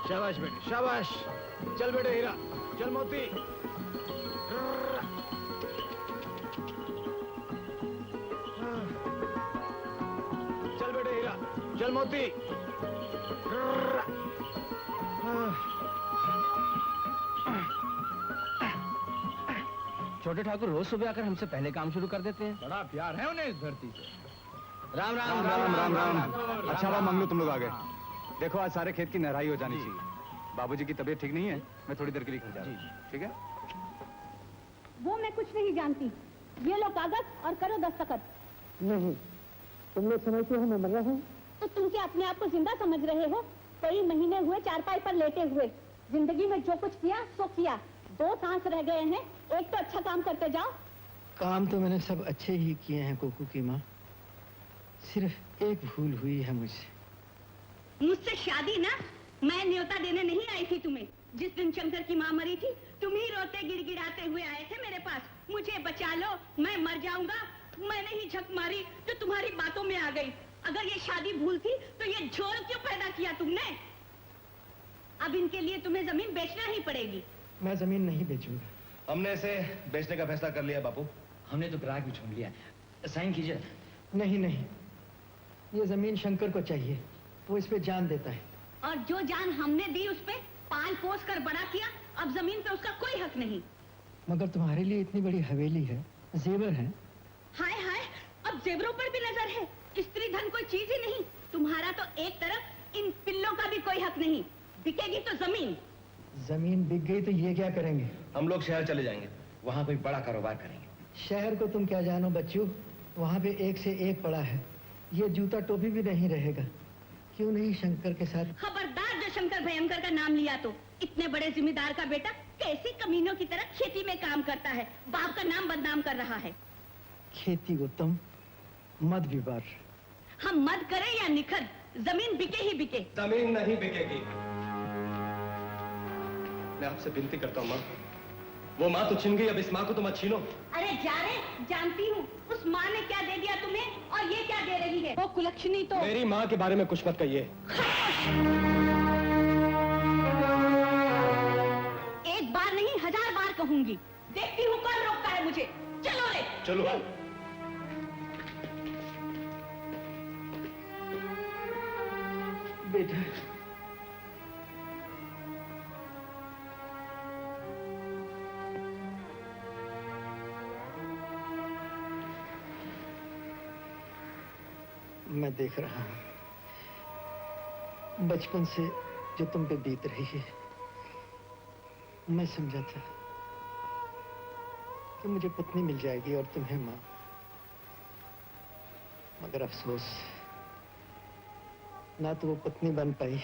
शाबाश बेटे शाबाश। चल बेटे हीरा, चल मोती। चल बेटे हीरा, चल मोती। छोटे ठाकुर रोज सुबह आकर हमसे पहले काम शुरू कर देते हैं। बड़ा प्यार है उन्हें इस धरती से। राम राम राम राम राम। अच्छा हुआ मंगलू तुम लोग आ गए। देखो आज सारे खेत की नहराई हो जानी चाहिए। बाबूजी की तबीयत ठीक नहीं है, मैं थोड़ी देर के लिए घर जा रहा हूं। ठीक है? वो मैं कुछ नहीं जानती। ये लो कागज और करो दस्तखत। नहीं, तुम लोग समझते हो मैं मर रहा हूँ? तो तुम क्या अपने आप को जिंदा समझ रहे हो? कई महीने हुए चारपाई पर लेटे हुए। जिंदगी में जो कुछ किया सो किया। 2 सांस रह गए हैं, एक तो अच्छा काम करते जाओ। काम तो मैंने सब अच्छे ही किए हैं कुकू की माँ, सिर्फ एक भूल हुई है मुझसे। मुझसे शादी ना, मैं न्योता देने नहीं आई थी तुम्हें। जिस दिन शंकर की माँ मरी थी, तुम ही रोते गिड़गिड़ाते हुए आए थे मेरे पास, मुझे बचा लो, मैं मर जाऊंगा। मैंने ही झक मारी जो तुम्हारी बातों में आ गई। अगर ये शादी भूल थी तो ये झोल क्यों पैदा किया तुमने? अब इनके लिए तुम्हें जमीन बेचना ही पड़ेगी। मैं जमीन नहीं बेचूंगा। हमने इसे बेचने का फैसला कर लिया बापू। हमने तो ग्राहक भी ढूंढ लिया। साइन कीजिए। नहीं नहीं, ये जमीन शंकर को चाहिए, वो इस पे जान देता है। और जो जान हमने दी उस पे पाल पोस कर बड़ा किया, अब जमीन पे उसका कोई हक नहीं। मगर तुम्हारे लिए इतनी बड़ी हवेली है, जेवर है। हाय हाय, अब जेवरों पर भी नजर है। स्त्री धन कोई चीज ही नहीं। तुम्हारा तो एक तरफ, इन पिल्लों का भी कोई हक नहीं। बिकेगी तो जमीन। जमीन बिक गई तो ये क्या करेंगे? हम लोग शहर चले जाएंगे, वहाँ कोई बड़ा कारोबार करेंगे। शहर को तुम क्या जानो बच्चों, वहाँ पे एक से एक पड़ा है। ये जूता टोपी भी नहीं रहेगा। क्यों नहीं शंकर के साथ? खबरदार जो शंकर भयंकर का नाम लिया तो। इतने बड़े जिम्मेदार का बेटा कैसी कमीनों की तरह खेती में काम करता है, बाप का नाम बदनाम कर रहा है। खेती उत्तम, मद विवार। हम मद करें या निखर, जमीन बिके ही बिके। जमीन नहीं बिकेगी। मैं आपसे विनती करता हूँ माँ, वो माँ तो छिन गई, अब इस माँ को तो मत छीनो। अरे जा रे, जानती हूँ उस माँ ने क्या दे दिया तुम्हें और ये क्या दे रही है। वो कुलक्षणी तो। मेरी माँ के बारे में कुछ मत कहिए। एक बार नहीं 1000 बार कहूंगी। देखती हूँ कौन रोकता है मुझे। चलो रे चलो। बेटा मैं देख रहा हूं बचपन से जो तुम पे बीत रही है। मैं समझा था कि मुझे पत्नी मिल जाएगी और तुम्हें मां, मगर अफसोस, ना तो वो पत्नी बन पाई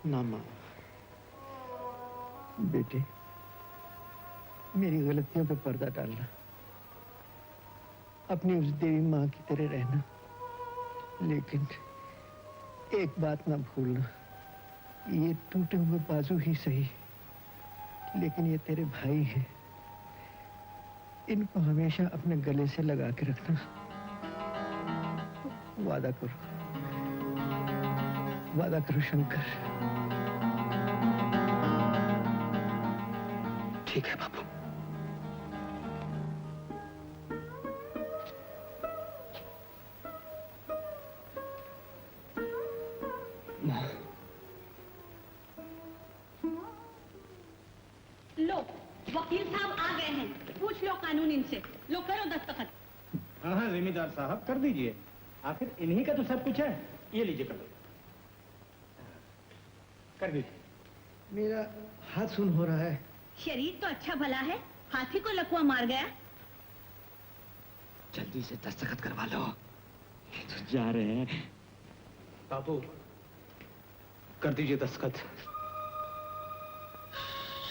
ना मां। बेटे, मेरी गलतियों पे पर्दा डालना, अपनी उस देवी मां की तरह रहना, लेकिन एक बात ना भूलना, ये टूटे हुए बाजू ही सही, लेकिन ये तेरे भाई हैं। इनको हमेशा अपने गले से लगा के रखना। वादा करो, वादा करो शंकर। ठीक है बाबू। लो, वकील साहब आ गए हैं, पूछ लो कानून इनसे। लो करो दस्तखत। हाँ हाँ जिम्मेदार साहब कर दीजिए, आखिर इन्हीं का तो सब कुछ है। ये लीजिए कर दीजिए। मेरा हाथ सुन हो रहा है। शरीर तो अच्छा भला है, हाथी को लकवा मार गया। जल्दी से दस्तखत करवा लो, ये तो जा रहे हैं। बाबू कर दीजिए दस्तखत।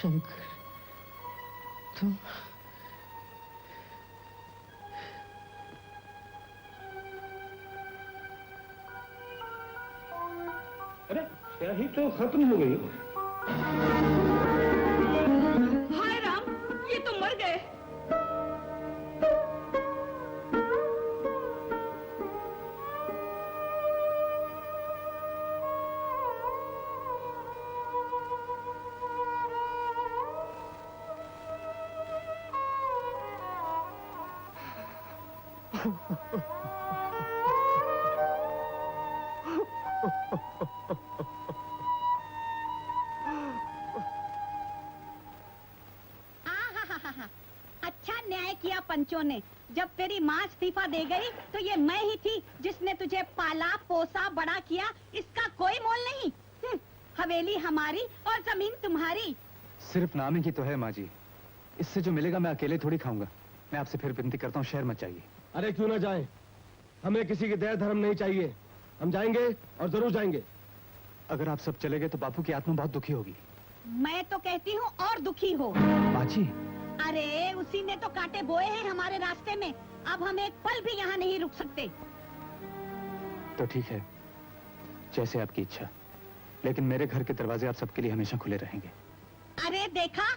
शंकर, तुम अरे यही तो खत्म हो गई। हाय राम, ये तो मर गए। आहाहाहा, अच्छा न्याय किया पंचों ने। जब तेरी माँ इस्तीफा दे गई तो ये मैं ही थी जिसने तुझे पाला पोसा बड़ा किया। इसका कोई मोल नहीं। हवेली हमारी और जमीन तुम्हारी। सिर्फ नाम ही की तो है माँ जी, इससे जो मिलेगा मैं अकेले थोड़ी खाऊंगा। मैं आपसे फिर विनती करता हूँ, शहर मत जाइए। अरे क्यों ना जाएं? हमें किसी की दया धर्म नहीं चाहिए। हम जाएंगे और जरूर जाएंगे। अगर आप सब चले गए तो बापू की आत्मा बहुत दुखी होगी। मैं तो कहती हूँ और दुखी हो। माँ जी, अरे उसी ने तो कांटे बोए हैं हमारे रास्ते में। अब हम एक पल भी यहाँ नहीं रुक सकते। तो ठीक है, जैसे आपकी इच्छा, लेकिन मेरे घर के दरवाजे आप सबके लिए हमेशा खुले रहेंगे। अरे देखा,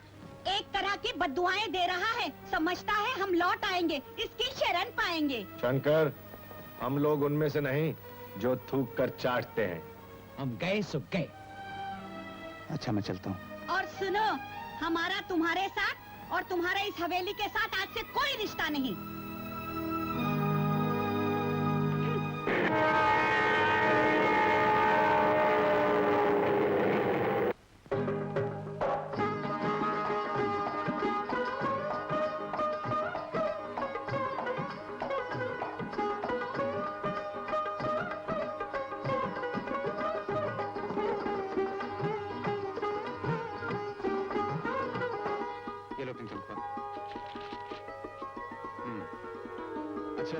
एक तरह की बद्दुआएं दे रहा है। समझता है हम लौट आएंगे, इसकी शरण पाएंगे। शंकर, हम लोग उनमें से नहीं जो थूक कर चाटते हैं। हम गए सो गए। अच्छा, मैं चलता हूँ। और सुनो, हमारा तुम्हारे साथ और तुम्हारे इस हवेली के साथ आज से कोई रिश्ता नहीं। ये लो पिंक तनख्वाह। अच्छा,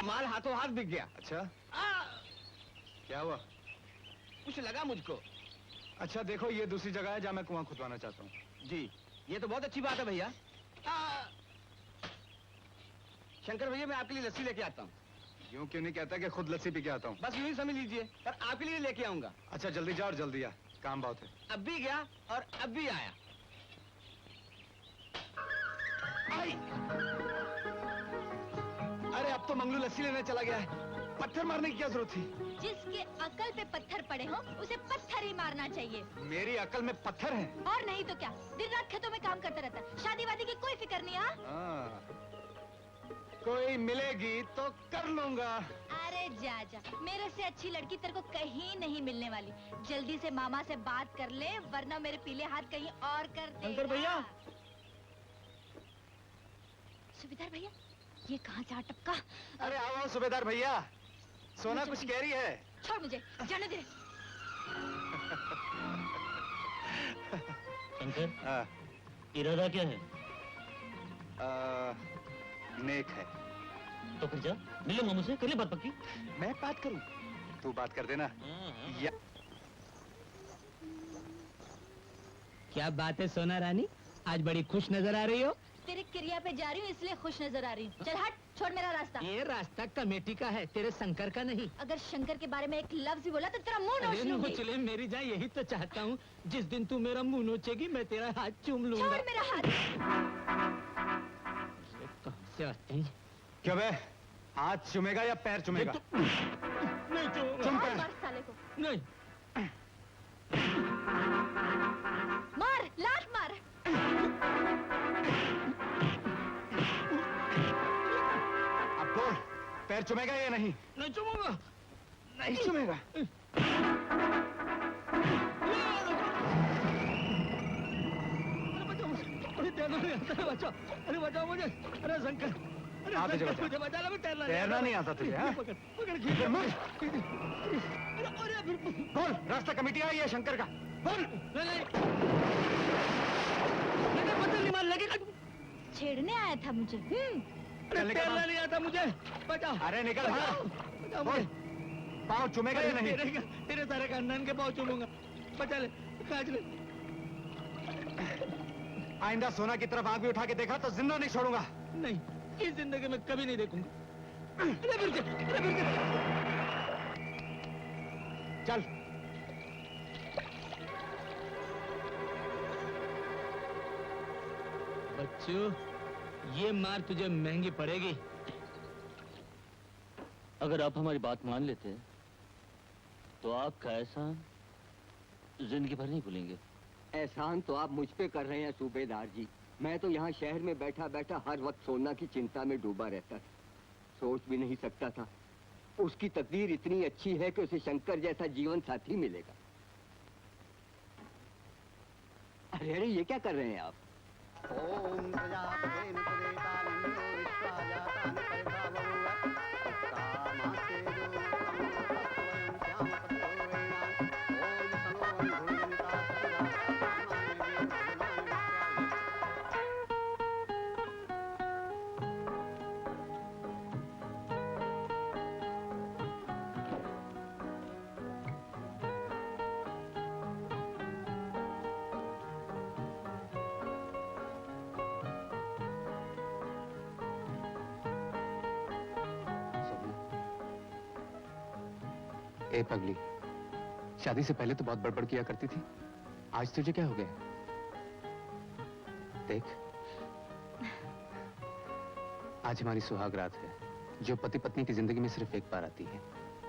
माल हाथों हाथ बिक गया। अच्छा, क्या हुआ? कुछ लगा मुझको। अच्छा देखो, ये दूसरी जगह है जहाँ मैं कुआं खुदवाना चाहता हूँ। जी, ये तो बहुत अच्छी बात है भैया। शंकर भैया, मैं आपके लिए लस्सी लेके आता हूँ। यूं क्यों नहीं कहता कि खुद लस्सी पी के आता हूँ? बस यूं ही समझ लीजिए, पर आपके लिए लेके आऊंगा। अच्छा, जल्दी जा और जल्दी आ, काम बहुत है। अब भी गया और अब भी आया। अरे अब तो मंगलू लस्सी लेने चला गया है। पत्थर मारने की क्या जरूरत थी? जिसके अकल पे पत्थर पड़े हो उसे पत्थर ही मारना चाहिए। मेरी अकल में पत्थर है। और नहीं तो क्या, दिन रात खेतों में काम करता रहता है। शादी वादी की कोई फिक्र नहीं। हाँ, कोई मिलेगी तो कर लूंगा। अरे जा जा, मेरे से अच्छी लड़की तेरे को कहीं नहीं मिलने वाली। जल्दी से मामा से बात कर ले, वरना मेरे पीले हाथ कहीं और कर देगा। शंकर भैया। सुबेदार भैया, ये कहाँ से आ टपका? अरे आओ आओ सूबेदार भैया, सोना कुछ कह रही है। छोड़ मुझे, जाने दे। शंकर, इरादा क्या है? नेक है। तो फिर जा, मिलो मामू से, कर ले बात पक्की। मैं बात करूं? तू बात कर देना। या... क्या बात है सोना रानी, आज बड़ी खुश नजर आ रही हो। तेरे क्रिया पे जा रही हूँ इसलिए खुश नजर आ रही हूँ। चल हट, छोड़ मेरा रास्ता। ये रास्ता कमेटी का है, तेरे शंकर का नहीं। अगर शंकर के बारे में एक लफ्ज भी बोला तो तेरा मुंह नोच अरे लूंगी। नोचले मेरी जान, यही तो चाहता हूँ। जिस दिन तू मेरा मुंह नोचेगी मैं तेरा हाथ चूम लूंगा। छोड़ मेरा हाथ। कहाँ से आते हैं? क्यों बे, हाथ चुमेगा या पैर चुमेगा? नहीं चूमूंगा। चुम और पैर। मार साले को। नहीं। मार, लात मार। अब बोल, पैर चुमेगा या नहीं? नहीं चूमूंगा। नहीं चुमेगा। बचाओ, अरे बचाओ मुझे। अरे शंकर, अरे हाँ, तुझे शंकर, बचा। मुझे बचा ला, मैं तैरना नहीं आता तुझे, हाँ? पकड़ पकड़ फिर मुझ। अरे फिर बोल, रास्ता कमेटी आई है शंकर का। बोल। नहीं पत्थर नहीं मार लगेगा। छेड़ने आया था मुझे। अरे चलने का तैरना नाम। नहीं आता मुझे, बचाओ। अरे निकल बाहर। बचाओ बोल। मुझे। पाँव चूमेगा या नहीं? तेरे सारे खानदान के पाँव चूमूंगा। बचा ले, काट ले। आइंदा सोना की तरफ आंख भी उठा के देखा तो जिंदा नहीं छोड़ूंगा। नहीं, इस जिंदगी में कभी नहीं देखूंगा। अरे फिर क्या? चल। बच्चों, ये मार तुझे महंगी पड़ेगी। अगर आप हमारी बात मान लेते तो आपका एहसान जिंदगी भर नहीं भूलेंगे। एहसान तो आप मुझ पे कर रहे हैं सूबेदार जी। मैं तो यहाँ शहर में बैठा बैठा हर वक्त सोना की चिंता में डूबा रहता था। सोच भी नहीं सकता था उसकी तकदीर इतनी अच्छी है कि उसे शंकर जैसा जीवन साथी मिलेगा। अरे अरे ये क्या कर रहे हैं आप? ओम प्रजापतेन पुरेतानन्यो विश्वाजातानि परिभावोव कामास्ते दूतम तत्वयं श्यामपत्रोरेणां ओम सनोवन भुजन्ता सदा कामानि भुजनानि ए पगली, शादी से पहले तो बहुत बड़बड़ किया करती थी, आज तुझे क्या हो गया? देख, आज हमारी सुहाग रात है, जो पति पत्नी की जिंदगी में सिर्फ एक बार आती है,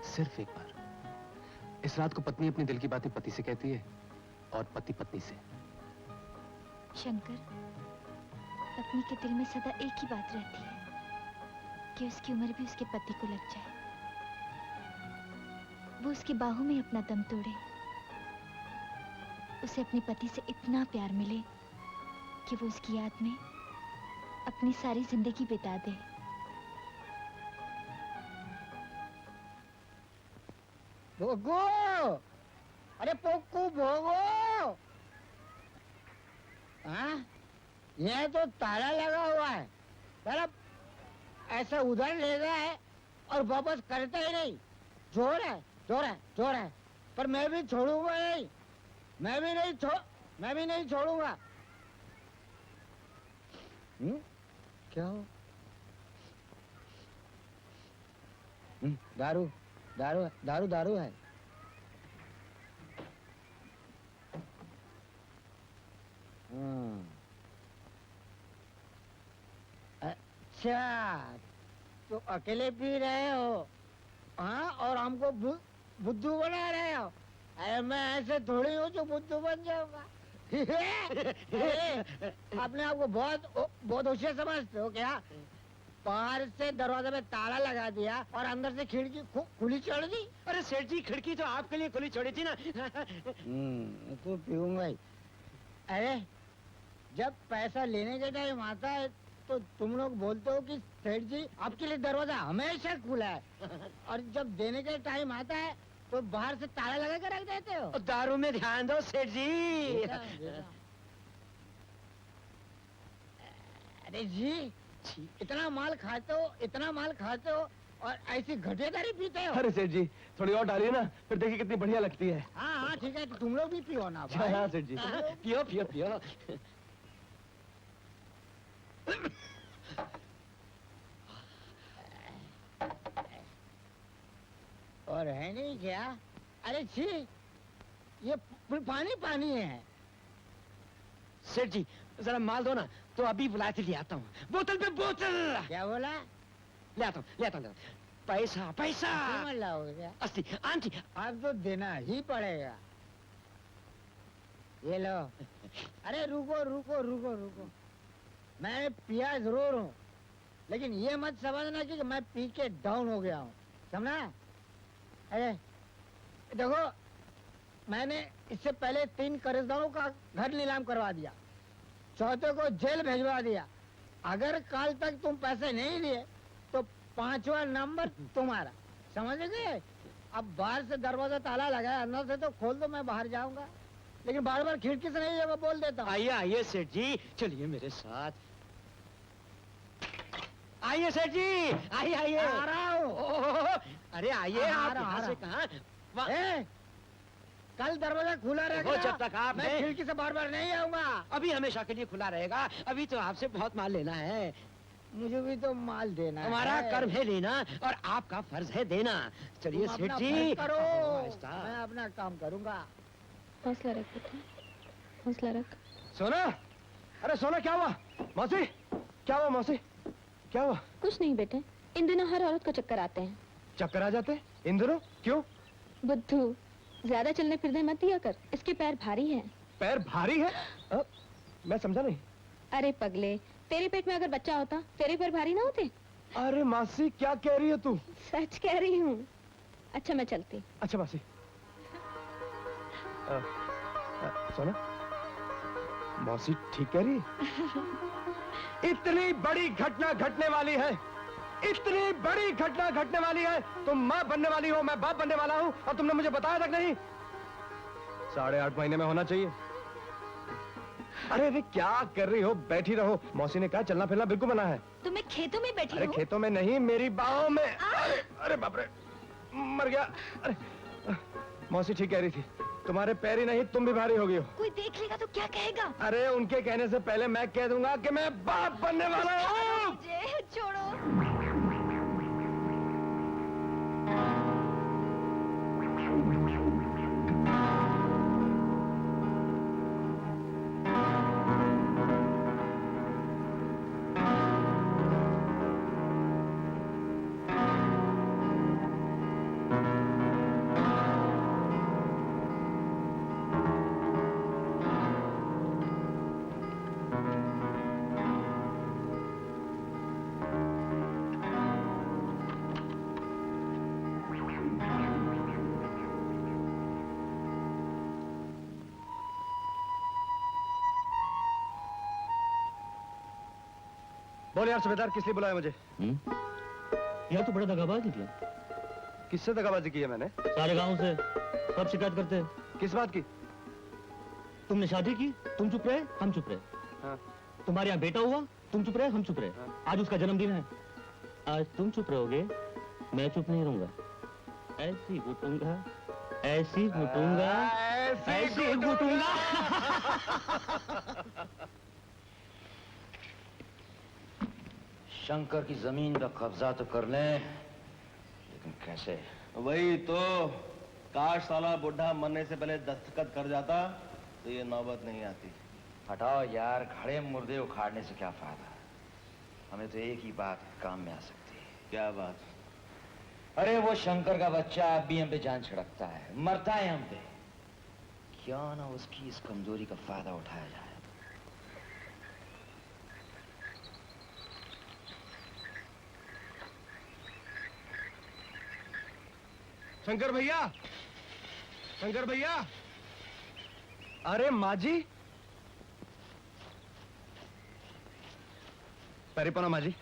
सिर्फ एक बार। इस रात को पत्नी अपने दिल की बातें पति से कहती है और पति पत्नी से। शंकर, पत्नी के दिल में सदा एक ही बात रहती है कि उसकी उम्र भी उसके पति को लग जाए, वो उसकी बाहों में अपना दम तोड़े, उसे अपने पति से इतना प्यार मिले कि वो उसकी याद में अपनी सारी जिंदगी बिता दे। भोगो, अरे पोक्कू भोगो। हाँ, ये तो ताला लगा हुआ है, ताला ऐसा उधर ले गया है और वापस करता ही नहीं। जोर है, जोर है, जोर है, पर मैं भी छोड़ूंगा नहीं, मैं भी नहीं छोड़ूंगा। क्या हो? दारू, दारू, दारू, दारू है। अच्छा, तो अकेले पी रहे हो? हाँ, और हमको बुद्धू बना रहे हो? अरे मैं ऐसे थोड़ी हूँ जो बुद्धू बन जाऊंगा। अपने आप को बहुत होशियार समझते हो क्या? बाहर से दरवाजे में ताला लगा दिया और अंदर से खिड़की खुली छोड़ दी। अरे सेठ जी, खिड़की तो आपके लिए खुली छोड़ी थी ना। तो पीऊंगा ही। अरे जब पैसा लेने के टाइम आता है तो तुम लोग बोलते हो कि सेठ जी आपके लिए दरवाजा हमेशा खुला है, और जब देने के टाइम आता है तो बाहर से ताला लगा कर रख देते हो। दारू में ध्यान दो सेठ जी। अरे जी, इतना माल खाते हो और ऐसी घटेदारी पीते हो। अरे सेठ जी, थोड़ी और डालिए ना, फिर देखिए कितनी बढ़िया लगती है। हाँ हाँ ठीक है, तो तुम लोग भी पियो ना भाई। हाँ सेठ जी, पियो पियो पियो। और है नहीं क्या? अरे छी, ये पानी पानी है। सेठ जी, जरा माल दो ना, तो अभी बुला के ले आता हूँ। बोतल पे बोतल। क्या बोला? ले आता हूँ। पैसा पैसा। लाओगे क्या? अस्सी आंटी। अब तो देना ही पड़ेगा। ये लो। अरे रुको रुको रुको रुको, मैं पिया जरूर हूँ, लेकिन ये मत समझना कि मैं पी के डाउन हो गया हूँ, समझा? अरे देखो, मैंने इससे पहले 3 कर्जदारों का घर नीलाम करवा दिया, चौथे को जेल भेजवा दिया। अगर कल तक तुम पैसे नहीं दिए तो 5वां नंबर तुम्हारा, समझ गए? अब बाहर से दरवाजा ताला लगा है, अंदर से तो खोल दो, मैं बाहर जाऊंगा, लेकिन बार बार खिड़की से नहीं, मैं बोल देता हूँ। आइए आइए सेठ जी, चलिए मेरे साथ। आइए सेठ जी, आइए आइए। आ रहा हूँ। अरे आइए, आप यहाँ से कहाँ? कल दरवाजा खुला रहेगा जब तक आप मैं खिड़की से बार-बार नहीं आऊंगा। अभी हमेशा के लिए खुला रहेगा। अभी तो आपसे बहुत माल लेना है। मुझे भी तो माल देना है। हमारा कर्म है लेना और आपका फर्ज है देना। चलिए तुम सेठ अपना जी, फर्ज करो, आहिस्ता। मैं अपना काम करूंगा। हौसला रख बेटा, हौसला रख। सोना, अरे सोना क्या हुआ? मौसी, क्या हुआ मौसी? क्या हुआ? कुछ नहीं बेटे, इन दिनों हर औरत को चक्कर आते हैं। चक्कर आ जाते इन दिनों? क्यों? बुद्धू, ज्यादा चलने फिरने मत दिया कर, इसके पैर भारी हैं। पैर भारी है? मैं समझा नहीं। अरे पगले, तेरे पेट में अगर बच्चा होता तेरे पैर भारी ना होते? अरे मासी क्या कह रही है तू? सच कह रही हूँ। अच्छा मैं चलती। अच्छा मासी। सोना, मौसी ठीक कह रही है? इतनी बड़ी घटना घटने वाली है, इतनी बड़ी घटना घटने वाली है। तुम माँ बनने वाली हो, मैं बाप बनने वाला हूँ और तुमने मुझे बताया तक नहीं। 8.5 महीने में होना चाहिए। अरे अरे क्या कर रही हो? बैठी रहो। मौसी ने कहा चलना फिरना बिल्कुल मना है। तो मैं खेतों में बैठी अरे हूँ। खेतों में नहीं, मेरी बाहों में। अरे बाप रे, मर गया। अरे मौसी ठीक कह रही थी, तुम्हारे पैर ही नहीं तुम भी भारी हो गई हो। कोई देख लेगा तो क्या कहेगा? अरे उनके कहने से पहले मैं कह दूंगा कि मैं बाप बनने वाला हूँ। मुझे छोड़ो। बोल यार सूबेदार, किस लिए बुलाया मुझे? यार तू बड़ा दगाबाज निकला। किससे दगाबाजी की है मैंने? सारे गांव से सब शिकायत करते हैं। किस बात की? तुमने शादी की, तुम चुप रहे, हम चुप रहे। हाँ। तुम्हारे यहाँ बेटा हुआ, तुम चुप रहे, हम चुप रहे। हाँ। आज उसका जन्मदिन है, आज तुम चुप रहोगे, मैं चुप नहीं रहूंगा। ऐसी घुटूंगा, ऐसी घुटूंगा, ऐसी घुटूंगा। शंकर की जमीन का कब्जा तो कर लें, लेकिन कैसे? वही तो, काश साला बुढ़ा मरने से पहले दस्तखत कर जाता तो ये नौबत नहीं आती। हटाओ यार, खड़े मुर्दे उखाड़ने से क्या फायदा? हमें तो एक ही बात काम में आ सकती है। क्या बात? अरे वो शंकर का बच्चा अब भी हम पे जान छिड़कता है, मरता है हम पे। क्यों ना उसकी इस कमजोरी का फायदा उठाया जाए। शंकर भैया, शंकर भैया। अरे माँ जी, परिपना माँ जी।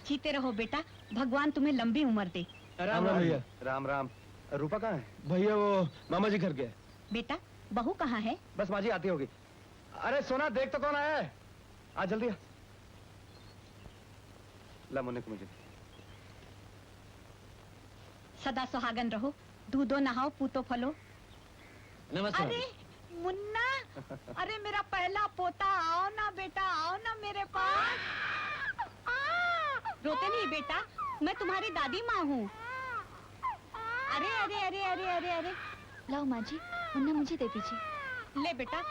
जीते रहो बेटा, भगवान तुम्हें लंबी उम्र दे। राम राम भैया। राम राम। रूपा कहाँ है? भैया वो मामा जी घर गए। बेटा बहू कहाँ है? बस माँ जी आती होगी। अरे सोना देख तो कौन आया है, आ जल्दी आ। ला मुन्ने को मुझे। सदा सुहागन रहो, दूधो नहाओ पूतो फलो। नमस्ते। अरे मुन्ना, अरे मेरा पहला पोता, आओ ना बेटा, आओ ना मेरे पास। रोते नहीं बेटा, मैं तुम्हारी दादी माँ हूँ। अरे अरे अरे अरे अरे अरे, लाओ माँ जी, मुन्ना मुझे दे दीजिए। ले बेटा,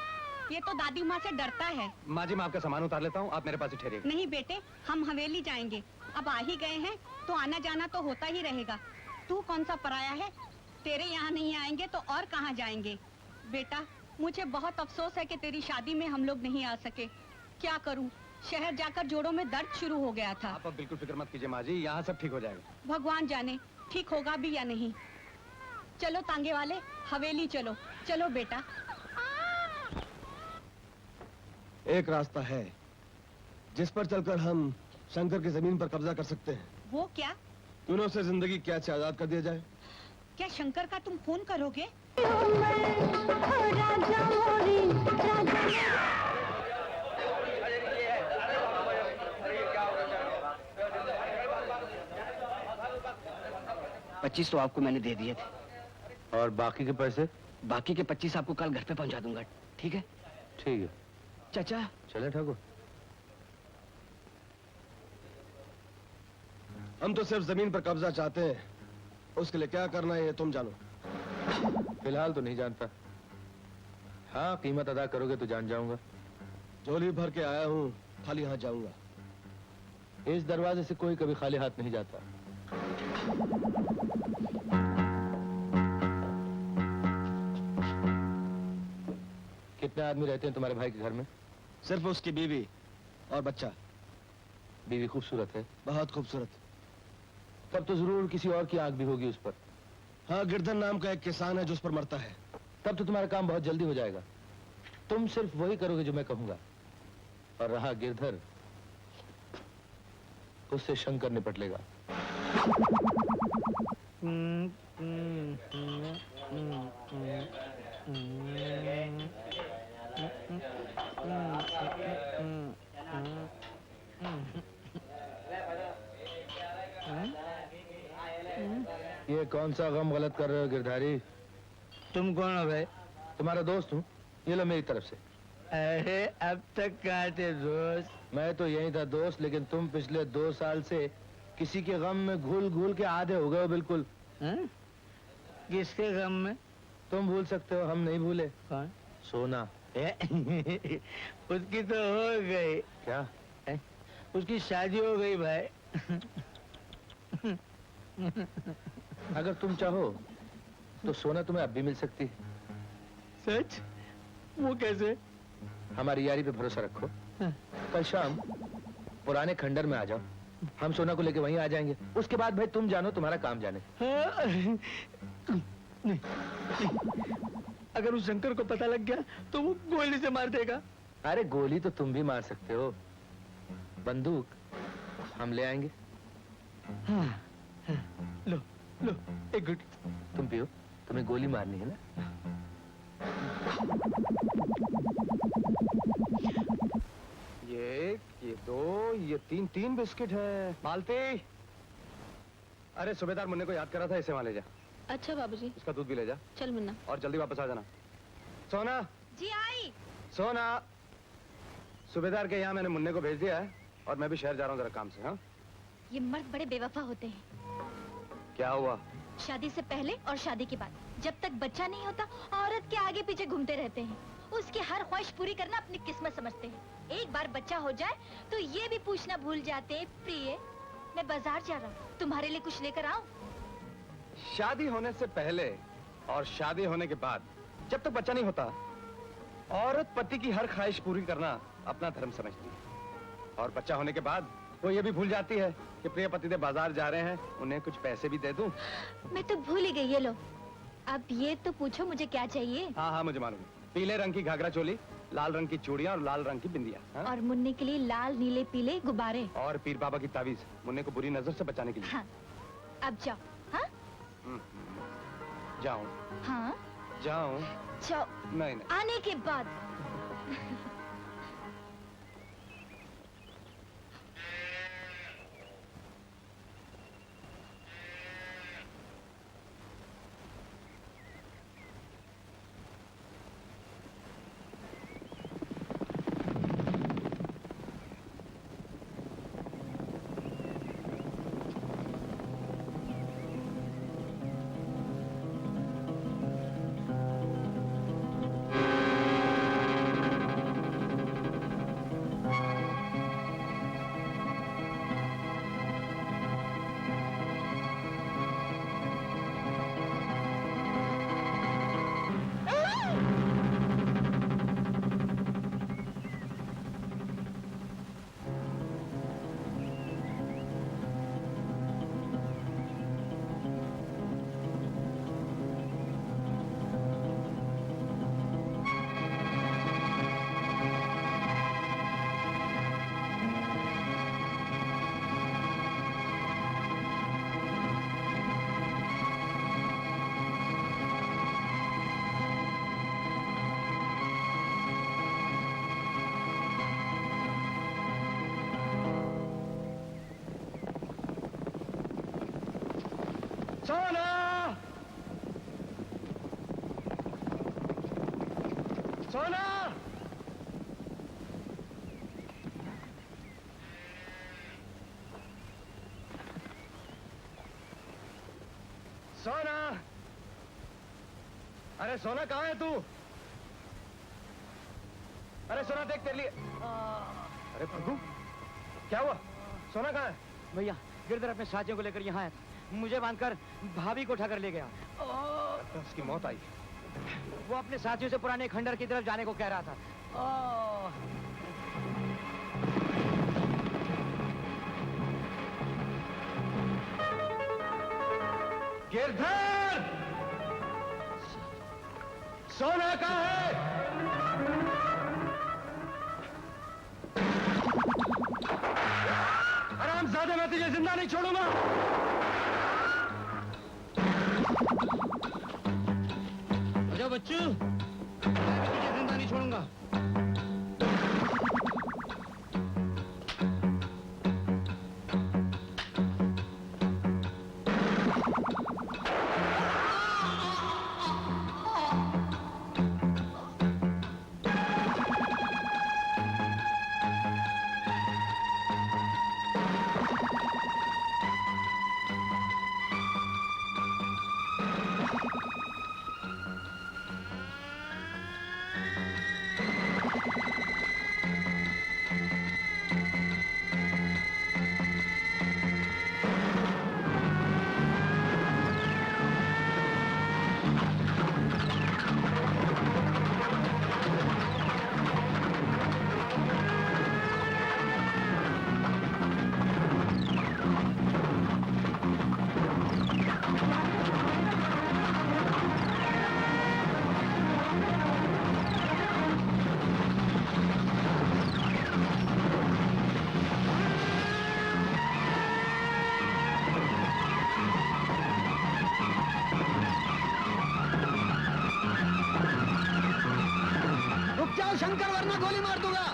ये तो दादी माँ से डरता है। माँ जी मैं आपका सामान उतार लेता हूँ, आप मेरे पास ही ठहरिए। नहीं बेटे, हम हवेली जाएंगे, अब आ ही गए हैं तो आना जाना तो होता ही रहेगा। तू कौन सा पराया है, तेरे यहाँ नहीं आएंगे तो और कहाँ जाएंगे। बेटा मुझे बहुत अफसोस है कि तेरी शादी में हम लोग नहीं आ सके। क्या करूँ, शहर जाकर जोड़ों में दर्द शुरू हो गया था। आप अब बिल्कुल फिक्र मत कीजिए माँ जी, यहाँ सब ठीक हो जाएगा। भगवान जाने ठीक होगा भी या नहीं। चलो तांगे वाले, हवेली चलो। चलो बेटा। एक रास्ता है जिस पर चलकर हम शंकर की जमीन पर कब्जा कर सकते हैं। वो क्या? दोनों से जिंदगी क्या आजाद कर दिया जाए। क्या शंकर का तुम फोन करोगे? 25 तो आपको मैंने दे दिए थे। और बाकी के पैसे? बाकी के 25 आपको कल घर पे पहुंचा दूंगा, ठीक है? ठीक है। चाचा चले ठाकुर। हम तो सिर्फ जमीन पर कब्जा चाहते हैं, उसके लिए क्या करना है ये तुम जानो। फिलहाल तो नहीं जानता। हाँ, कीमत अदा करोगे तो जान जाऊंगा। झोली भर के आया हूँ, खाली हाथ जाऊंगा। इस दरवाजे से कोई कभी खाली हाथ नहीं जाता। कितने आदमी रहते हैं तुम्हारे भाई के घर में? सिर्फ उसकी बीवी और बच्चा। बीवी खूबसूरत है? बहुत खूबसूरत। तब तो जरूर किसी और की आंख भी होगी उस पर। हाँ, गिरधर नाम का एक किसान है जो उस पर मरता है। तब तो तुम्हारा काम बहुत जल्दी हो जाएगा। तुम सिर्फ वही करोगे जो मैं कहूंगा। और रहा गिरधर, उससे शंकर निपट लेगा। ये कौन सा गम गलत कर रहे हो गिरधारी? तुम कौन हो भाई? तुम्हारा दोस्त हूँ, ये लो मेरी तरफ से। अरे अब तक कहाँ थे दोस्त? मैं तो यही था दोस्त, लेकिन तुम पिछले 2 साल से किसी के गम में घुल घुल के आधे हो गए हो बिल्कुल। किसके गम में? तुम भूल सकते हो, हम नहीं भूले। कौन? सोना। उसकी तो हो गई। क्या? उसकी शादी हो गई भाई। अगर तुम चाहो तो सोना तुम्हें अब भी मिल सकती है। सच? वो कैसे? हमारी यारी पे भरोसा रखो। कल शाम पुराने खंडर में आ जाओ, हम सोना को लेके वहीं आ जाएंगे। उसके बाद भाई तुम जानो, तुम्हारा काम जाने। नहीं। अगर उस शंकर को पता लग गया तो वो गोली से मार देगा। अरे गोली तो तुम भी मार सकते हो, बंदूक हम ले आएंगे। हाँ। लो एक गुट। तुम पियो, तुम्हें गोली मारनी है ना? ये 2, ये 3 बिस्किट है। मालती, अरे सूबेदार मुन्ने को याद करा था, इसे वहां ले जा। अच्छा बाबूजी। इसका दूध भी ले जा। चल मुन्ना। और जल्दी वापस आ जाना। सोना। जी आई। सोना, सूबेदार के यहाँ मैंने मुन्ने को भेज दिया है और मैं भी शहर जा रहा हूँ जरा काम से। हाँ, ये मर्द बड़े बेवफा होते हैं। क्या हुआ? शादी से पहले और शादी के बाद जब तक बच्चा नहीं होता औरत के आगे पीछे घूमते रहते हैं। उसकी हर ख्वाहिश पूरी करना अपनी किस्मत समझते हैं। एक बार बच्चा हो जाए तो ये भी पूछना भूल जाते हैं, प्रिय मैं बाजार जा रहा हूँ, तुम्हारे लिए कुछ लेकर आऊं? शादी होने से पहले और शादी होने के बाद जब तक बच्चा नहीं होता, औरत पति की हर ख्वाहिश पूरी करना अपना धर्म समझती है। और बच्चा होने के बाद वो ये भी भूल जाती है कि प्रिय पतिदेव बाजार जा रहे हैं, उन्हें कुछ पैसे भी दे दूं। मैं तो भूल ही गई। ये लो, अब ये तो पूछो मुझे क्या चाहिए? हाँ, मुझे मालूम है। पीले रंग की घाघरा चोली, लाल रंग की चूड़ियां और लाल रंग की बिंदिया। हाँ? और मुन्ने के लिए लाल नीले पीले गुब्बारे। और पीर बाबा की तावीज, मुन्ने को बुरी नजर से बचाने के लिए। हाँ, अब जाओ। हाँ? जाऊं? हाँ? जाऊं? जाओ। नहीं। आने के बाद। सोना, सोना, सोना, अरे सोना कहाँ है तू? अरे सोना देख तेरे लिए। अरे प्रभु, क्या हुआ? सोना कहाँ है? भैया गिरधर अपने साथियों को लेकर यहाँ आया था। मुझे बांधकर भाभी को उठाकर ले गया। तो उसकी मौत आई। वो अपने साथियों से पुराने खंडर की तरफ जाने को कह रहा था। गिरधर, सोना कहाँ है? आरामजादे, मैं तुझे जिंदा नहीं छोड़ूंगा। आजा बच्चू, मैं तुझे जिंदा नहीं छोड़ूंगा। शंकर, वरना गोली मार दूंगा।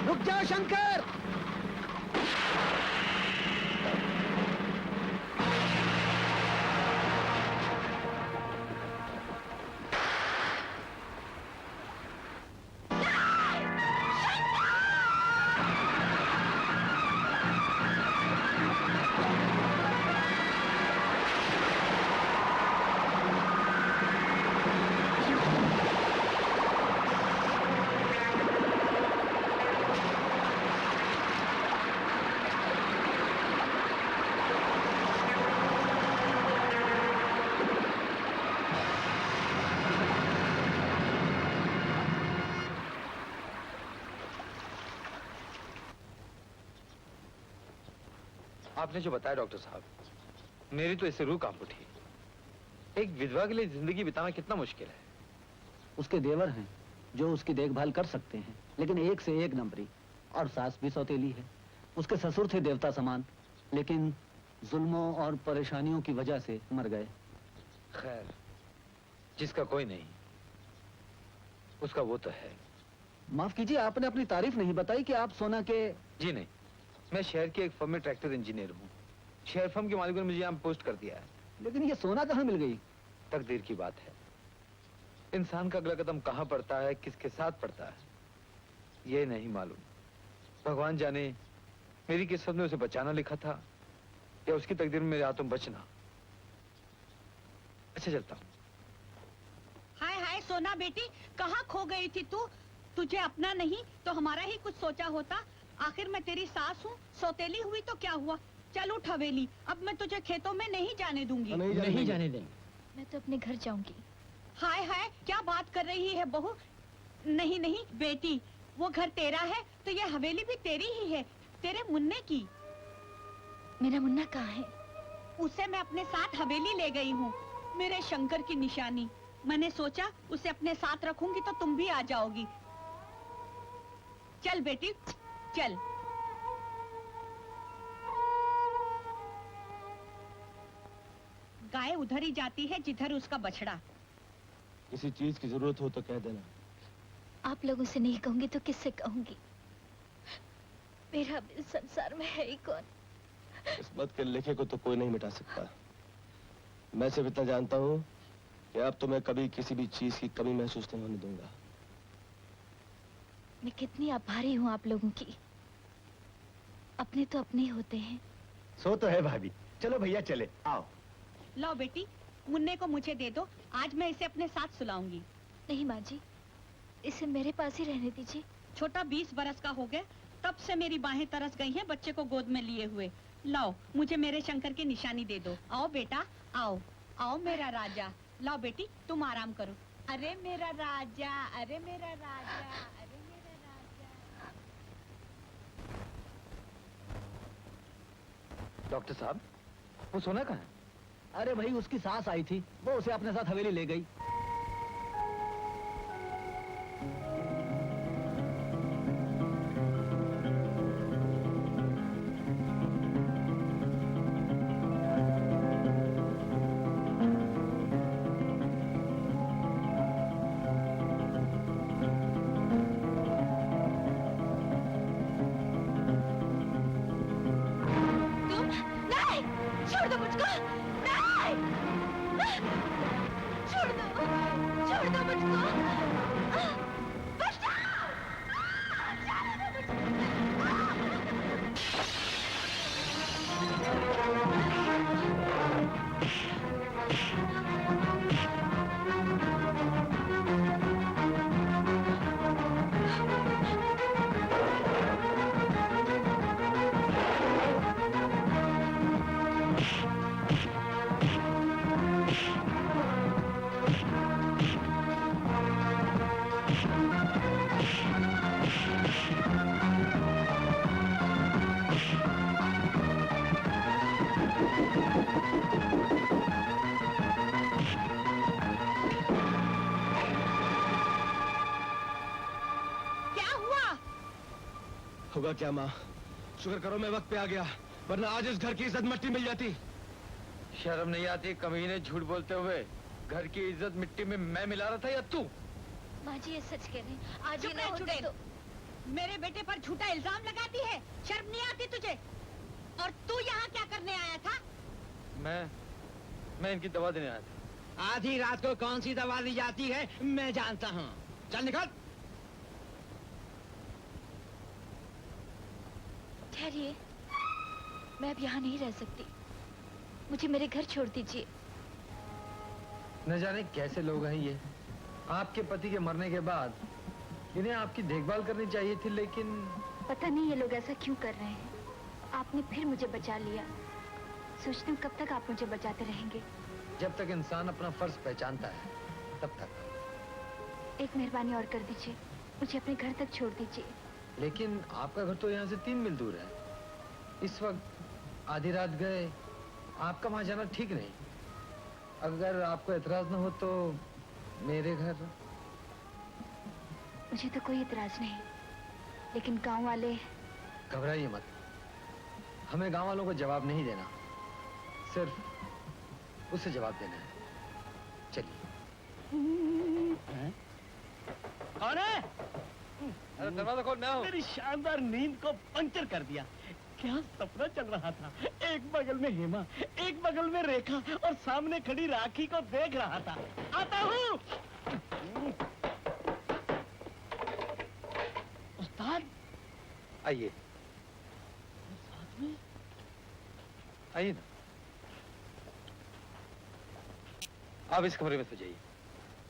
रुक जाओ शंकर। आपने जो बताया डॉक्टर साहब, मेरी तो इससे रूह कांप उठी। एक विधवा के लिए जिंदगी बिताना कितना मुश्किल है। उसके देवर हैं जो उसकी देखभाल कर सकते हैं, लेकिन एक से एक नंबरी, और सास भी सौतेली है। उसके ससुर थे देवता समान, लेकिन जुल्मों और परेशानियों की वजह से मर गए। खैर, जिसका कोई नहीं, उसका वो तो है। माफ कीजिए, आपने अपनी तारीफ नहीं बताई कि आप सोना के। जी नहीं, मैं शहर के एक फर्म में ट्रैक्टर इंजीनियर हूँ। शहर फर्म के मालिक ने मुझे यहाँ पोस्ट कर दिया है। लेकिन ये सोना कहाँ मिल गई? तकदीर की बात है। इंसान का अगला कदम कहाँ पड़ता है, किसके साथ पड़ता है, ये नहीं मालूम। भगवान जाने मेरी किस्मत में उसे बचाना लिखा था या उसकी तकदीर में मेरे हाथों बचना। अच्छा, चलता हूँ। हाय हाय सोना बेटी, कहाँ खो गई थी तू? तुझे अपना नहीं तो हमारा ही कुछ सोचा होता। आखिर मैं तेरी सास हूँ, सौतेली हुई तो क्या हुआ? चल उठ हवेली, अब मैं तुझे खेतों में नहीं जाने दूंगी। नहीं जाने देंगे। मैं तो अपने घर जाऊंगी। हाय हाय, क्या बात कर रही है बहू? नहीं नहीं बेटी, वो घर तेरा है तो ये हवेली भी तेरी ही है, तेरे मुन्ने की। मेरा मुन्ना कहाँ है? उसे मैं अपने साथ हवेली ले गई हूँ, मेरे शंकर की निशानी। मैंने सोचा उसे अपने साथ रखूंगी तो तुम भी आ जाओगी। चल बेटी चल। गाय उधर ही जाती है जिधर उसका बछड़ा। किसी चीज की जरूरत हो तो कह देना। आप लोगों से नहीं कहूंगी तो किससे कहूंगी? मेरा भी संसार में है ही कौन? किस्मत के लिखे को तो कोई नहीं मिटा सकता। मैं सिर्फ इतना जानता हूँ कि अब तो मैं कभी किसी भी चीज की कमी महसूस नहीं होने दूंगा। मैं कितनी आभारी हूँ आप लोगों की। अपने तो अपने ही होते हैं। सो तो है भाभी। चलो भैया चले, आओ। लो बेटी, मुन्ने को मुझे दे दो, आज मैं इसे अपने साथ सुलाऊंगी। नहीं माँ जी, इसे मेरे पास ही रहने दीजिए। छोटा 20 बरस का हो गया, तब से मेरी बाहें तरस गई हैं बच्चे को गोद में लिए हुए। लाओ, मुझे मेरे शंकर की निशानी दे दो। आओ बेटा, आओ आओ मेरा राजा। लाओ बेटी, तुम आराम करो। अरे मेरा राजा, अरे मेरा राजा, अरे मेरा राजा। डॉक्टर साहब, वो सोना कहाँ है? अरे भाई, उसकी सास आई थी, वो उसे अपने साथ हवेली ले गई। छोड़ दो मुझको, नहीं! छोड़ दो मुझको। बचाओ! जाने दो होगा क्या माँ? शुक्र करो मैं वक्त पे आ गया, वरना आज इस घर की इज्जत मिट्टी मिल जाती। शर्म नहीं आती कमीने झूठ बोलते हुए? घर की इज्जत मिट्टी में मैं मिला रहा था या तू? माँ जी ये सच कह रहे हैं, आज चुप ये ना रह, होता तो... मेरे बेटे पर झूठा इल्जाम लगाती है। शर्म नहीं आती तुझे? और तू यहाँ क्या करने आया था? मैं इनकी दवा देने आया था। आधी रात को कौन सी दवा दी जाती है मैं जानता हूँ। चल निकल। ठहरिए, मैं अब यहाँ नहीं रह सकती, मुझे मेरे घर छोड़ दीजिए। न जाने कैसे लोग हैं ये। आपके पति के मरने के बाद इन्हें आपकी देखभाल करनी चाहिए थी, लेकिन पता नहीं ये लोग ऐसा क्यों कर रहे हैं। आपने फिर मुझे बचा लिया। सोचती हूँ कब तक आप मुझे बचाते रहेंगे। जब तक इंसान अपना फर्ज पहचानता है तब तक। एक मेहरबानी और कर दीजिए, मुझे अपने घर तक छोड़ दीजिए। लेकिन आपका घर तो यहाँ से 3 मील दूर है। इस वक्त आधी रात गए, आपका वहां जाना ठीक नहीं। अगर आपको एतराज न हो तो मेरे घर। मुझे तो कोई इतराज नहीं, लेकिन गांव वाले। घबराइए मत, हमें गांव वालों को जवाब नहीं देना, सिर्फ उसे जवाब देना है। चलिए। कौन है? अरे दरवाजा खोल, मैं हूं। मेरी शानदार नींद को पंचर कर दिया। क्या सपना चल रहा था। एक बगल में हेमा, एक बगल में रेखा और सामने खड़ी राखी को देख रहा था। आता हूँ। उस्ताद आइए, साथ में आइए ना। आप इस कमरे में सो जाइए,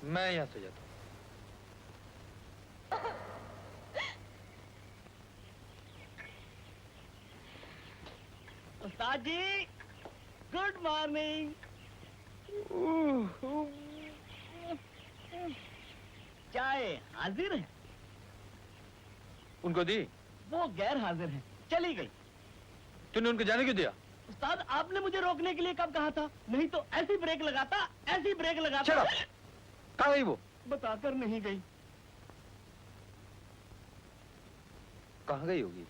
मैं यहाँ सो जाता हूँ। उस्ताद जी, गुड मॉर्निंग। चाय हाजिर है? उनको दी? वो गैर हाजिर है, चली गई। तूने उनको जाने क्यों दिया? उस्ताद आपने मुझे रोकने के लिए कब कहा था? नहीं तो ऐसी ब्रेक लगाता, ऐसी ब्रेक लगाता। कहाँ गई वो? बताकर नहीं गई। कहाँ गई होगी?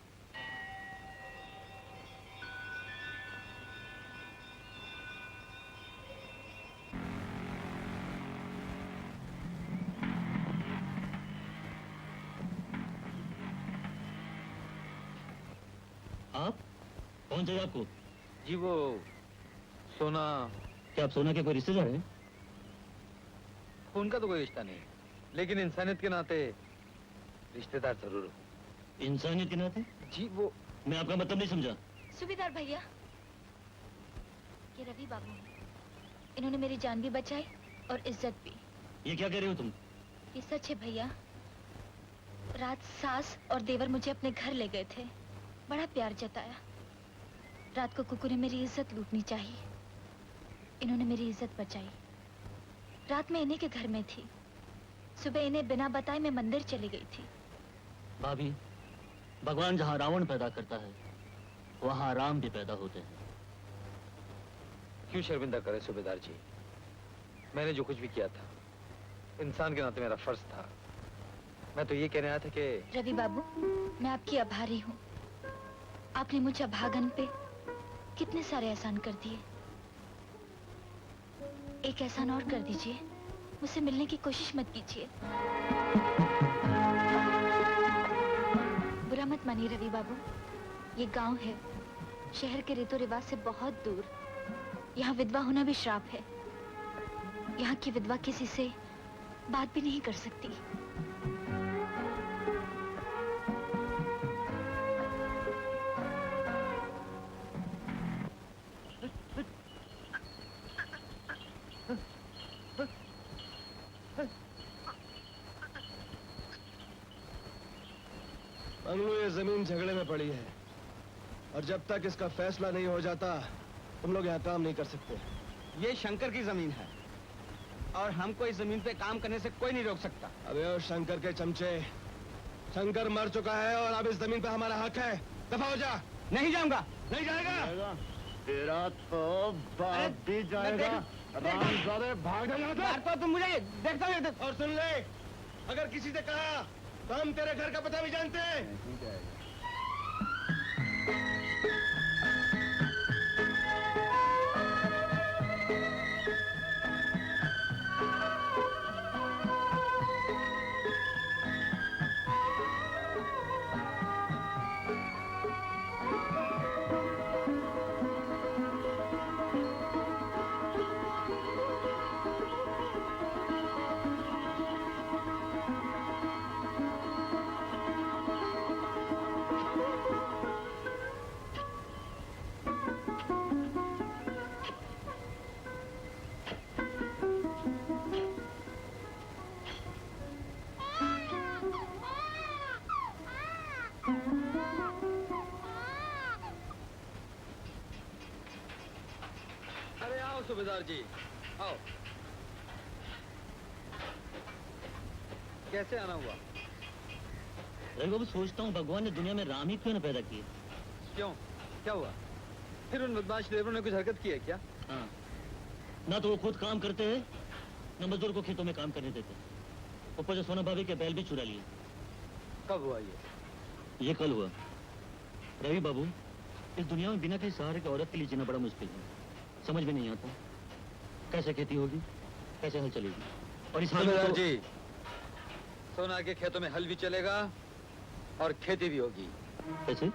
आप कौन चाहिए आपको? जी वो सोना। क्या आप सोना के कोई रिश्तेदार हैं? खून का तो कोई रिश्ता नहीं, लेकिन इंसानियत के नाते रिश्तेदार जरूर हो। इंसानियत के नाते? जी वो। मैं आपका मतलब नहीं समझा। सूबेदार भैया, ये रवि बाबू हैं। इन्होंने मेरी जान भी बचाई और इज्जत भी। ये क्या कह रहे हो तुम? ये सच है भैया। रात सास और देवर मुझे अपने घर ले गए थे, बड़ा प्यार जताया। रात को कुकू ने मेरी इज्जत लूटनी चाहिए, इन्होंने मेरी इज्जत बचाई। रात में इन्हीं के घर में थी, सुबह इन्हें बिना बताए मैं मंदिर चली गई थी। भाभी, भगवान जहाँ रावण पैदा करता है वहाँ राम भी पैदा होते हैं। क्यों शर्मिंदा करे सूबेदार जी? मैंने जो कुछ भी किया था इंसान के नाते मेरा फर्ज था। मैं तो ये कहने आया था कि रवि बाबू, मैं आपकी आभारी हूँ। आपने मुझे अभागन पे कितने सारे एहसान कर दिए। एक एहसान और कर दीजिए, मुझसे मिलने की कोशिश मत कीजिए। बुरा मत मानिए रवि बाबू, ये गांव है, शहर के रीतो रिवाज से बहुत दूर। यहाँ विधवा होना भी श्राप है। यहाँ की विधवा किसी से बात भी नहीं कर सकती। मंगलू, ये जमीन झगड़े में पड़ी है और जब तक इसका फैसला नहीं हो जाता तुम लोग यहाँ काम नहीं कर सकते। ये शंकर की जमीन है और हमको इस जमीन पे काम करने से कोई नहीं रोक सकता। अबे ओ शंकर के चमचे, शंकर मर चुका है और अब इस जमीन पे हमारा हक है। दफा हो जा। नहीं जाऊंगा। नहीं जाएगा? तेरा तो बाप भी जाएगा। रामजादे भाग जाएगा। तो तुम मुझे देखता हूँ। और सुन ले, अगर किसी से कहा तो हम तेरे घर का पता भी जानते हैं। अरे आओ सूबेदार जी, आओ। कैसे आना हुआ? रवि बाबू, सोचता हूँ भगवान ने दुनिया में राम ही क्यों न पैदा किए। क्यों, क्या हुआ? फिर उन बदमाश लेबरों ने कुछ हरकत की है क्या? हाँ, ना तो वो खुद काम करते हैं, न मजदूर को खेतों में काम करने देते। ऊपर से सोना भाभी के बैल भी चुरा लिए। कब हुआ ये कल हुआ। रवि बाबू, इस दुनिया में बिना किसी सहारे की औरत के लिए जीना बड़ा मुश्किल है। समझ में नहीं आता कैसे खेती होगी, कैसे हल चलेगी। और इस हाल में तो... जी, सोना के खेतों में हल भी चलेगा और खेती भी होगी। कैसे?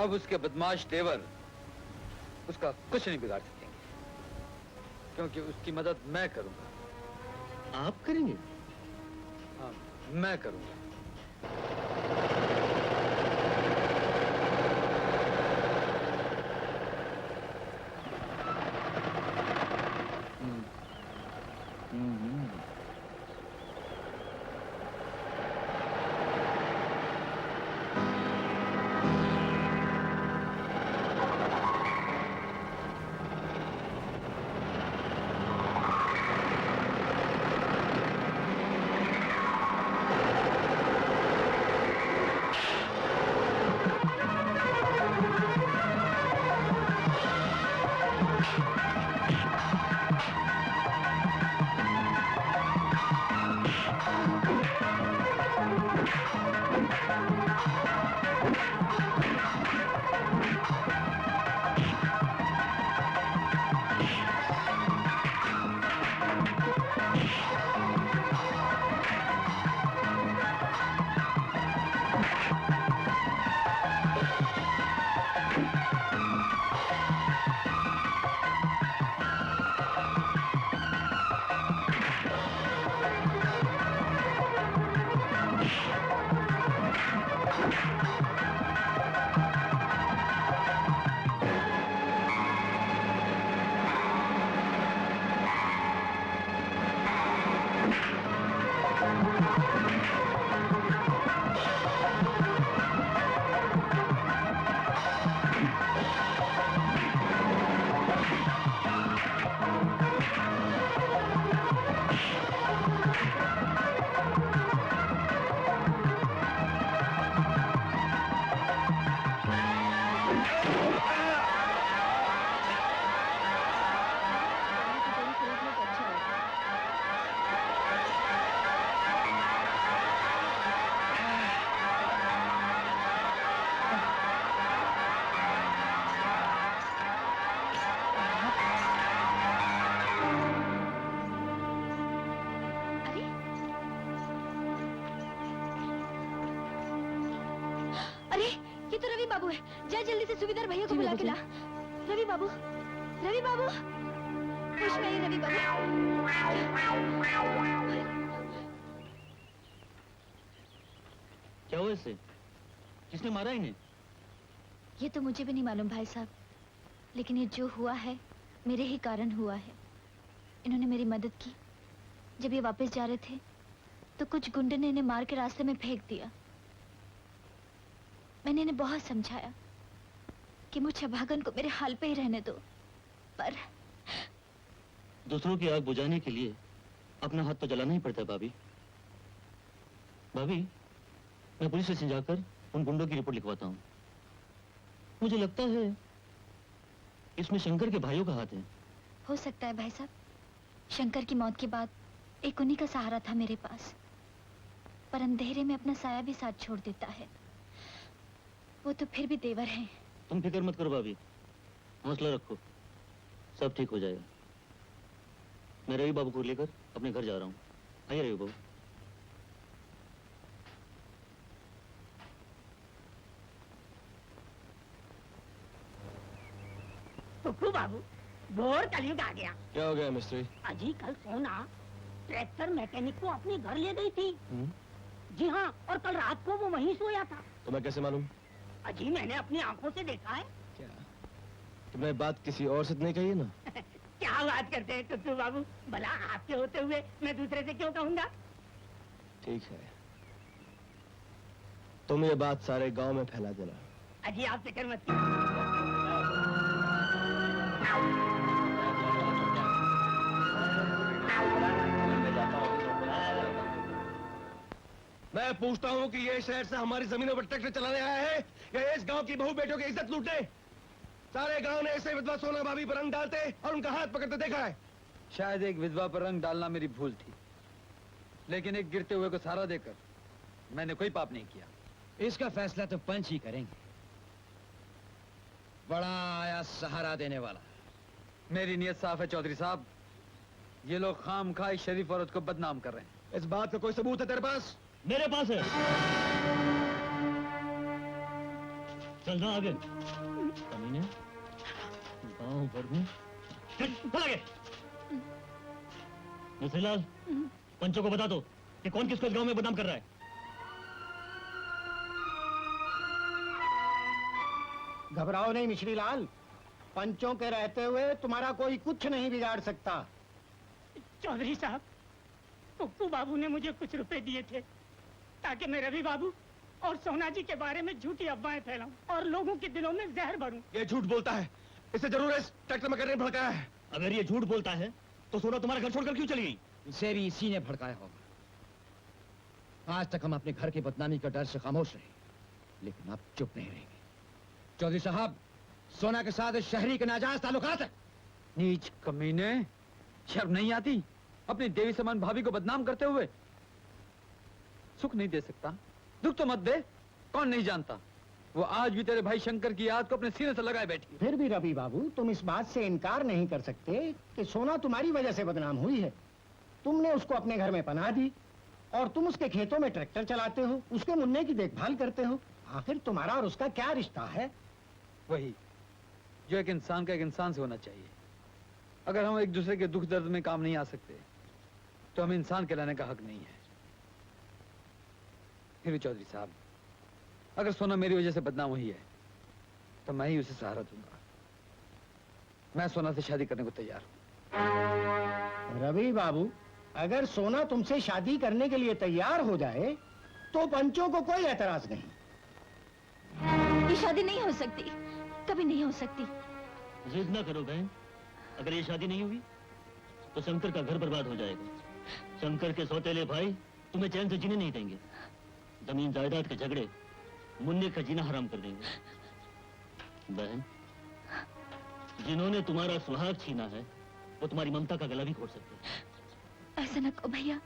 अब उसके बदमाश देवर उसका कुछ नहीं बिगाड़ सकेंगे, क्योंकि उसकी मदद मैं करूंगा। आप करेंगे? हाँ, मैं करूंगा। अरे ये तो रवि बाबू है। जा जल्दी से सूबेदार भैया को बुला के ला। रवि बाबू, रवि बाबू, होश में आइए रवि बाबू। क्या हुआ इससे? किसने मारा इन्हें? ये तो मुझे भी नहीं मालूम भाई साहब, लेकिन ये जो हुआ है मेरे ही कारण हुआ है। इन्होंने मेरी मदद की। जब ये वापस जा रहे थे तो कुछ गुंडे ने इन्हें मार के रास्ते में फेंक दिया। मैंने इन्हें बहुत समझाया कि मुझ अभागन को मेरे हाल पे ही रहने दो, पर दूसरों की आग बुझाने के लिए अपना हाथ तो जलाना ही पड़ता है भाभी। भाभी, मैं पुलिस स्टेशन जाकर उन गुंडों की रिपोर्ट लिखवाता हूँ। मुझे लगता है इसमें शंकर के भाइयों का हाथ है। हो सकता है भाई साहब। शंकर की मौत के बाद एक उन्हीं का सहारा था मेरे पास, पर अंधेरे में अपना साया भी साथ छोड़ देता है। वो तो फिर भी देवर हैं। तुम फिक्र मत करो भाभी, हौसला रखो, सब ठीक हो जाएगा। मैं रवि बाबू को लेकर अपने घर जा रहा हूँ। आइए रवि बाबू। कुकू बाबू, घोर कलयुग आ गया। क्या हो गया मिस्त्री? अजी कल सोना ट्रैक्टर मैकेनिक को अपने घर ले गई थी। जी हाँ, और कल रात को वो वहीं सोया था। तुम्हें कैसे मालूम? अजी मैंने अपनी आंखों से देखा है। क्या तुमने बात किसी और से नहीं कही है ना? क्या बात करते हैं कुकू बाबू, भला आपके होते हुए मैं दूसरे से क्यों कहूँगा? ठीक है, तुम ये बात सारे गांव में फैला देना। अजी आप फिक्र मत कीजिए। मैं पूछता हूँ कि ये शहर से हमारी जमीनों पर ट्रैक्टर चलाने आया है या इस गांव की बहू बेटों की इज्जत लूटने? सारे गांव ने ऐसे विधवा सोना भाभी पर रंग डालते और उनका हाथ पकड़ते देखा है। शायद एक विधवा पर रंग डालना मेरी भूल थी, लेकिन एक गिरते हुए को सहारा देकर मैंने कोई पाप नहीं किया। इसका फैसला तो पंच ही करेंगे। बड़ा आया सहारा देने वाला। मेरी नीयत साफ है चौधरी साहब, ये लोग खामखा इस शरीफ औरत को बदनाम कर रहे हैं। इस बात का कोई सबूत है तेरे पास? मेरे पास है। चल ना आगे। कमीने गांव भर में चल आगे। मिस्रीलाल, पंचों को बता दो कि कौन किसको इस गांव में बदनाम कर रहा है। घबराओ नहीं मिश्रीलाल, पंचों के रहते हुए तुम्हारा कोई कुछ नहीं बिगाड़ सकता। चौधरी साहब, कुक्कू बाबू ने मुझे कुछ रुपए दिए थे ताकि मैं रवि बाबू और सोना जी के बारे में झूठी अफवाहें फैलाऊं और लोगों के दिलों में जहर भरूं। ये झूठ बोलता है, इसे जरूर इस ट्रैक्टर में करने भड़काया है। अगर ये झूठ बोलता है तो सोना तुम्हारा घर छोड़कर क्यों चली गई? इसे भी इसी ने भड़काया होगा। आज तक हम अपने घर की बदनामी का डर से खामोश रहे, लेकिन अब चुप नहीं रहेंगे। चौधरी साहब, सोना के साथ इस शहरी के नाजायज ताल्लुकात है। नीच कमीने, शर्म नहीं आती अपनी देवी समान भाभी को बदनाम करते हुए? सुख नहीं दे सकता, दुख तो मत दे। कौन नहीं जानता, वो आज भी तेरे भाई शंकर की याद को अपने सीने से लगाए बैठी। फिर भी रवि बाबू, तुम इस बात से इनकार नहीं कर सकते कि सोना तुम्हारी वजह से बदनाम हुई है। तुमने उसको अपने घर में पनाह दी और तुम उसके खेतों में ट्रैक्टर चलाते हो, उसके मुन्ने की देखभाल करते हो। आखिर तुम्हारा और उसका क्या रिश्ता है? वही जो एक इंसान का एक इंसान से होना चाहिए। अगर हम एक दूसरे के दुख दर्द में काम नहीं आ सकते तो हमें इंसान कहलाने का हक नहीं है। फिर भी चौधरी साहब, अगर सोना मेरी वजह से बदनाम हुई है तो मैं ही उसे सहारा दूंगा। मैं सोना से शादी करने को तैयार हूं। रवि बाबू, अगर सोना तुमसे शादी करने के लिए तैयार हो जाए तो पंचों को कोई एतराज नहीं। ये शादी नहीं हो सकती, कभी नहीं हो सकती। जिद ना करो बहन, अगर ये शादी नहीं हुई तो शंकर का घर बर्बाद हो जाएगा। शंकर के सौतेले भाई तुम्हें चैन से जीने नहीं देंगे। जमीन जायदाद के झगड़े मुन्ने का जीना हराम कर देंगे। बहन, जिन्होंने तुम्हारा सुहाग छीना है वो तुम्हारी ममता का गला भी घोट सकते हैं। ऐसा न कहो भैया,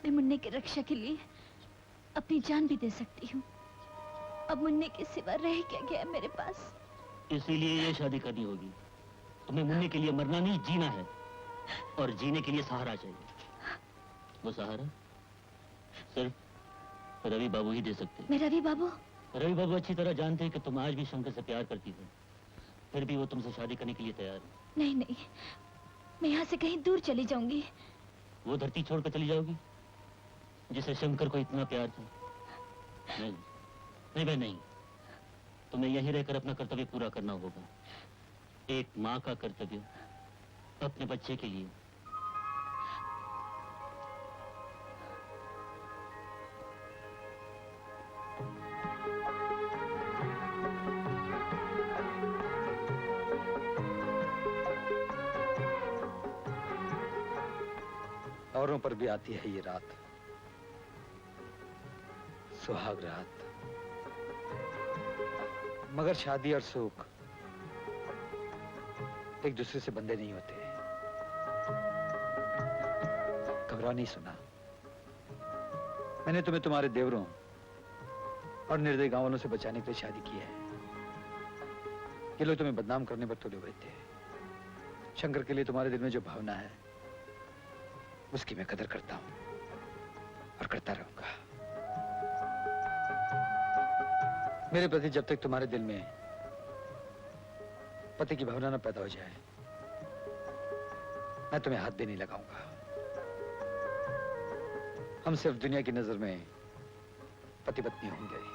मैं मुन्ने की रक्षा के लिए अपनी जान भी दे सकती हूँ। अब मुन्ने के सिवा रह क्या गया मेरे पास? इसीलिए ये शादी करनी होगी। तुम्हें मुन्ने के लिए मरना नहीं, जीना है, और जीने के लिए सहारा चाहिए। वो सहारा सिर्फ रवि बाबू ही दे सकते हैं। मैं रवि बाबू? रवि बाबू अच्छी तरह जानते हैं कि तुम आज भी शंकर से प्यार करती हो, फिर भी वो तुमसे शादी करने के लिए तैयार है। नहीं नहीं, मैं यहाँ से कहीं दूर चली जाऊंगी। वो धरती छोड़ कर चली जाओगी जिसे शंकर को इतना प्यार था? नहीं नहीं बहन नहीं, तुम्हें यहीं रहकर अपना कर्तव्य पूरा करना होगा, एक माँ का कर्तव्य अपने बच्चे के लिए। औरों पर भी आती है ये रात, सुहाग रात, मगर शादी और सुख एक दूसरे से बंधे नहीं होते। घबरा नहीं सुना, मैंने तुम्हें तुम्हारे देवरों और निर्दयी गांव वालों से बचाने के लिए शादी की है। ये लोग तुम्हें बदनाम करने पर तुले हुए थे। शंकर के लिए तुम्हारे दिल में जो भावना है उसकी मैं कदर करता हूं और करता रहूंगा। मेरे प्रति जब तक तुम्हारे दिल में पति की भावना न पैदा हो जाए, मैं तुम्हें हाथ भी नहीं लगाऊंगा। हम सिर्फ दुनिया की नजर में पति पत्नी होंगे।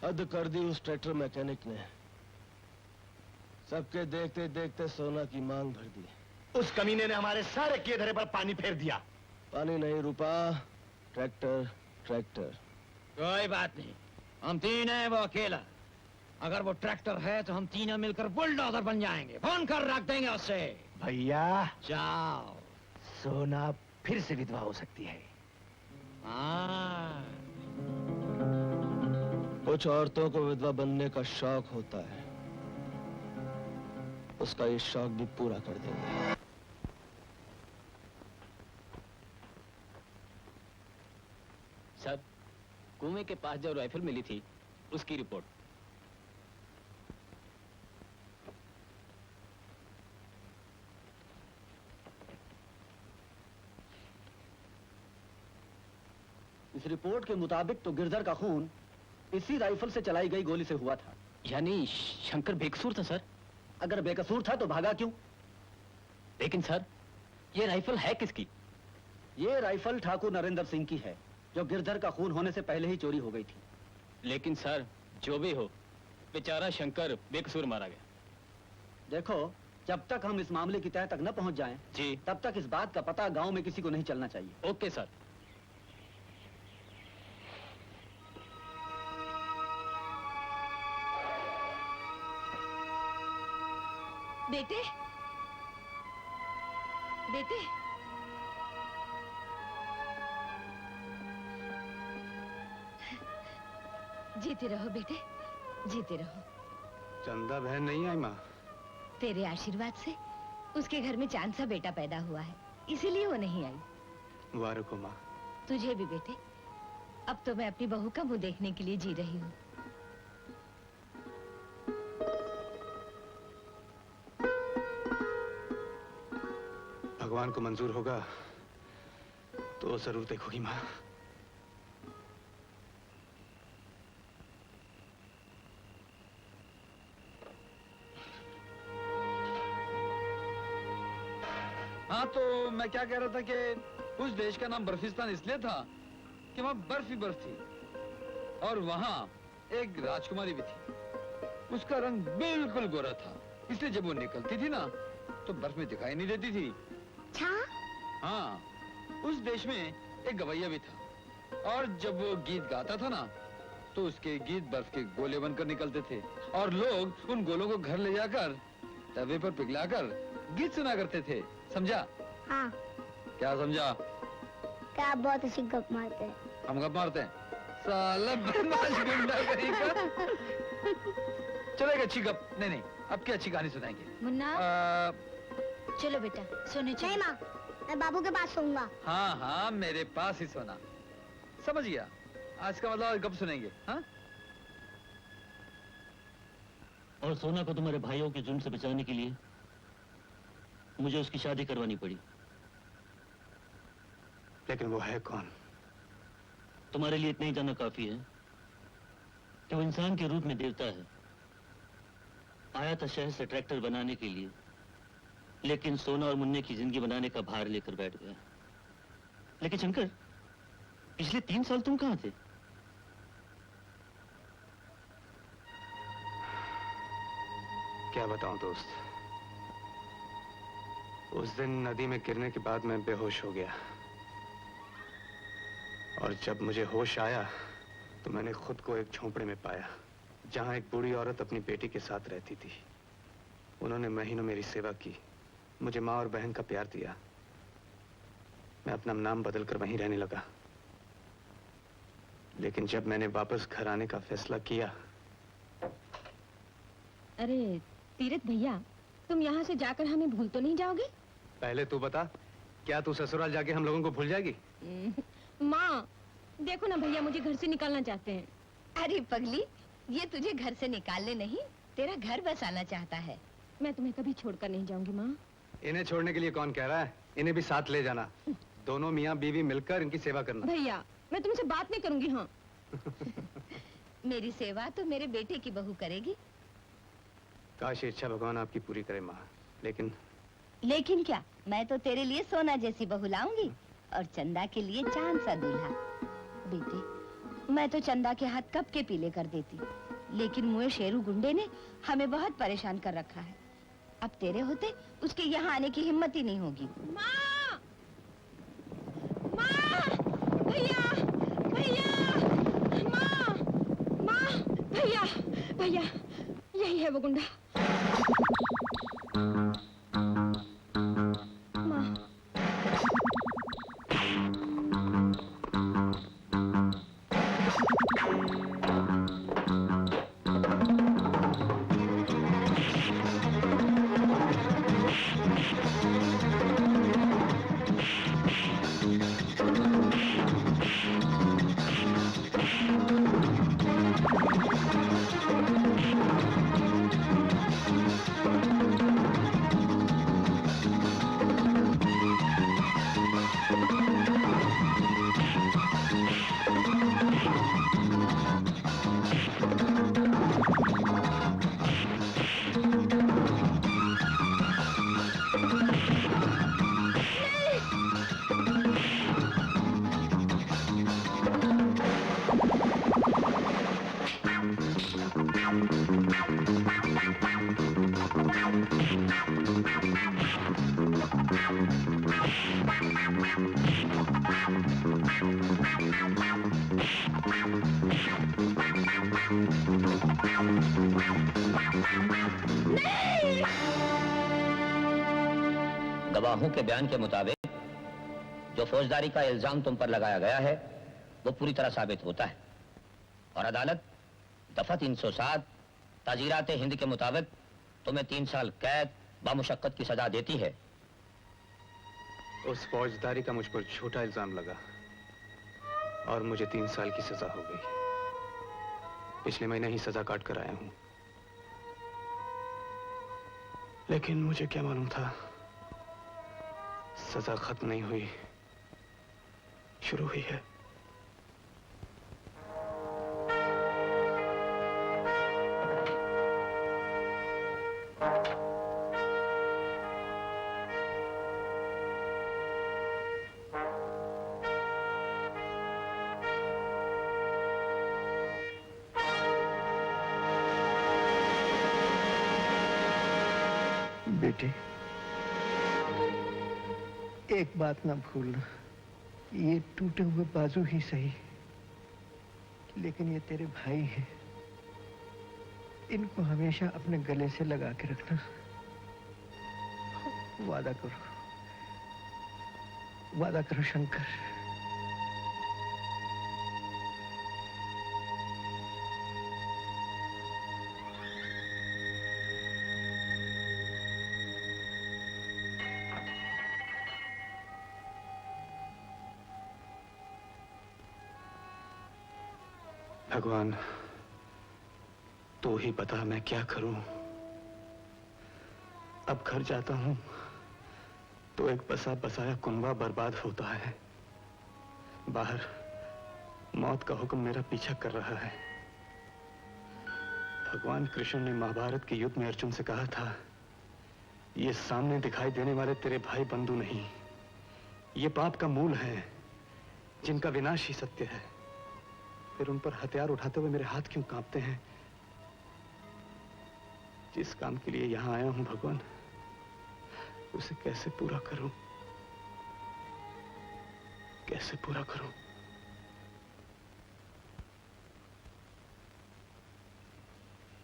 हद कर दी उस ट्रैक्टर मैकेनिक ने, सबके देखते देखते सोना की मांग भर दी। उस कमीने ने हमारे सारे किए धरे पर पानी फेर दिया। पानी नहीं रुपा, ट्रैक्टर ट्रैक्टर। कोई बात नहीं, हम तीन हैं, वो अकेला। अगर वो ट्रैक्टर है तो हम तीनों मिलकर बुलडोजर बन जाएंगे। फोन कर रख देंगे उससे। भैया जाओ। सोना फिर से विधवा हो सकती है। हाँ। कुछ औरतों को विधवा बनने का शौक होता है, उसका ये शौक भी पूरा कर देंगे। सर, कुएं के पास जो राइफल मिली थी उसकी रिपोर्ट। इस रिपोर्ट के मुताबिक तो गिरधर का खून इसी राइफल से चलाई गई गोली से हुआ था। यानी शंकर बेकसूर था सर? अगर बेकसूर था तो भागा क्यों? लेकिन सर, ये राइफल है किसकी? ये राइफल ठाकुर नरेंद्र सिंह की है, जो गिरधर का खून होने से पहले ही चोरी हो गई थी। लेकिन सर, जो भी हो, बेचारा शंकर बेकसूर मारा गया। देखो, जब तक हम इस मामले की तह तक न पहुंच जाएं, जी, तब तक इस बात का पता गांव में किसी को नहीं चलना चाहिए। Okay sir. बेटे, बेटे, जीते रहो बेटे, जीते रहो। चंदा बहन नहीं आई माँ? तेरे आशीर्वाद से उसके घर में चांद सा बेटा पैदा हुआ है, इसीलिए वो नहीं आई। मुबारक हो माँ। तुझे भी बेटे। अब तो मैं अपनी बहू का मुंह देखने के लिए जी रही हूँ। भगवान को मंजूर होगा तो जरूर देखोगी माँ। हाँ, तो मैं क्या कह रहा था कि उस देश का नाम बर्फिस्तान इसलिए था कि वहाँ बर्फ ही बर्फ थी और वहाँ एक राजकुमारी भी थी। उसका रंग बिल्कुल गोरा था, इसलिए जब वो निकलती थी ना तो बर्फ में दिखाई नहीं देती थी। हाँ, उस देश में एक गवैया भी था और जब वो गीत गाता था ना तो उसके गीत बर्फ के गोले बनकर निकलते थे और लोग उन गोलों को घर ले जाकर तवे पर पिघलाकर गीत सुना करते थे। समझा? हाँ। क्या समझा? क्या आप बहुत अच्छी गप मारते हैं। हम गप मारते हैं? साला बदमाश गुंडा कहीं का। चलेगा अच्छी गप। नहीं नहीं, अब क्या अच्छी कहानी सुनाएंगे। मुन्ना, चलो बेटा सोने चलो। नहीं माँ, मैं बाबू के पास सोऊंगा। हाँ हाँ, मेरे पास ही सोना। समझ गया? आज का मतलब गप सुनेंगे। हाँ? और सोना को तुम्हारे भाइयों के जुल्म से बचाने के लिए मुझे उसकी शादी करवानी पड़ी। लेकिन वो है कौन? तुम्हारे लिए इतना ही जानना काफी है कि वो इंसान के रूप में देवता है। आया था शहर से ट्रैक्टर बनाने के लिए, लेकिन सोना और मुन्ने की जिंदगी बनाने का भार लेकर बैठ गया। लेकिन शंकर, पिछले 3 साल तुम कहाँ थे? क्या बताऊं दोस्त, उस दिन नदी में गिरने के बाद मैं बेहोश हो गया, और जब मुझे होश आया तो मैंने खुद को एक झोंपड़े में पाया, जहां एक बूढ़ी औरत अपनी बेटी के साथ रहती थी। उन्होंने महीनों मेरी सेवा की, मुझे माँ और बहन का प्यार दिया। मैं अपना नाम बदलकर वहीं रहने लगा। लेकिन जब मैंने वापस घर आने का फैसला किया। अरे तीरथ भैया, तुम यहाँ से जाकर हमें भूल तो नहीं जाओगे? पहले तू बता, क्या तू ससुराल जाके हम लोगों को भूल जाएगी? माँ, देखो ना भैया मुझे घर से निकालना चाहते हैं। अरे पगली, ये तुझे घर से निकालने नहीं, तेरा घर बसाना चाहता है। मैं तुम्हें कभी छोड़कर नहीं जाऊंगी माँ। इन्हें छोड़ने के लिए कौन कह रहा है? इन्हें भी साथ ले जाना। दोनों मियाँ बीवी मिलकर इनकी सेवा करना। भैया, मैं तुमसे बात नहीं करूंगी। हाँ। मेरी सेवा तो मेरे बेटे की बहू करेगी। काश इच्छा भगवान आपकी पूरी करे माँ, लेकिन क्या, मैं तो तेरे लिए सोना जैसी बहू लाऊंगी और चंदा के लिए चांद सा दूल्हा। बेटे, मैं तो चंदा के हाथ कब के पीले कर देती, लेकिन मुए शेरू गुंडे ने हमें बहुत परेशान कर रखा है। अब तेरे होते उसके यहाँ आने की हिम्मत ही नहीं होगी। माँ! माँ! भैया! भैया! माँ! माँ! भैया! भैया! यही है वो गुंडा। माँ! गवाहों के बयान के मुताबिक जो फौजदारी का इल्जाम तुम पर लगाया गया है वो पूरी तरह साबित होता है, और अदालत दफा 307 ताजीरात हिंद के मुताबिक तुम्हें 3 साल कैद बामुशक्कत की सजा देती है। उस फौजदारी का मुझ पर झूठा इल्जाम लगा और मुझे 3 साल की सजा हो गई। पिछले महीने ही सजा काट कर आया हूं, लेकिन मुझे क्या मालूम था सजा खत्म नहीं हुई, शुरू हुई है। बेटे, एक बात ना भूलना, ये टूटे हुए बाजू ही सही, लेकिन ये तेरे भाई हैं। इनको हमेशा अपने गले से लगा के रखना। वादा करो, वादा करो शंकर। भगवान, तू ही बता मैं क्या करूं। अब घर जाता हूं तो एक बसा बसाया कुनबा बर्बाद होता है। बाहर मौत का हुक्म मेरा पीछा कर रहा है। भगवान कृष्ण ने महाभारत के युद्ध में अर्जुन से कहा था, ये सामने दिखाई देने वाले तेरे भाई बंधु नहीं, ये पाप का मूल है जिनका विनाश ही सत्य है। फिर उन पर हथियार उठाते हुए मेरे हाथ क्यों कांपते हैं? जिस काम के लिए यहां आया हूं भगवान, उसे कैसे पूरा करूं? कैसे पूरा करूं?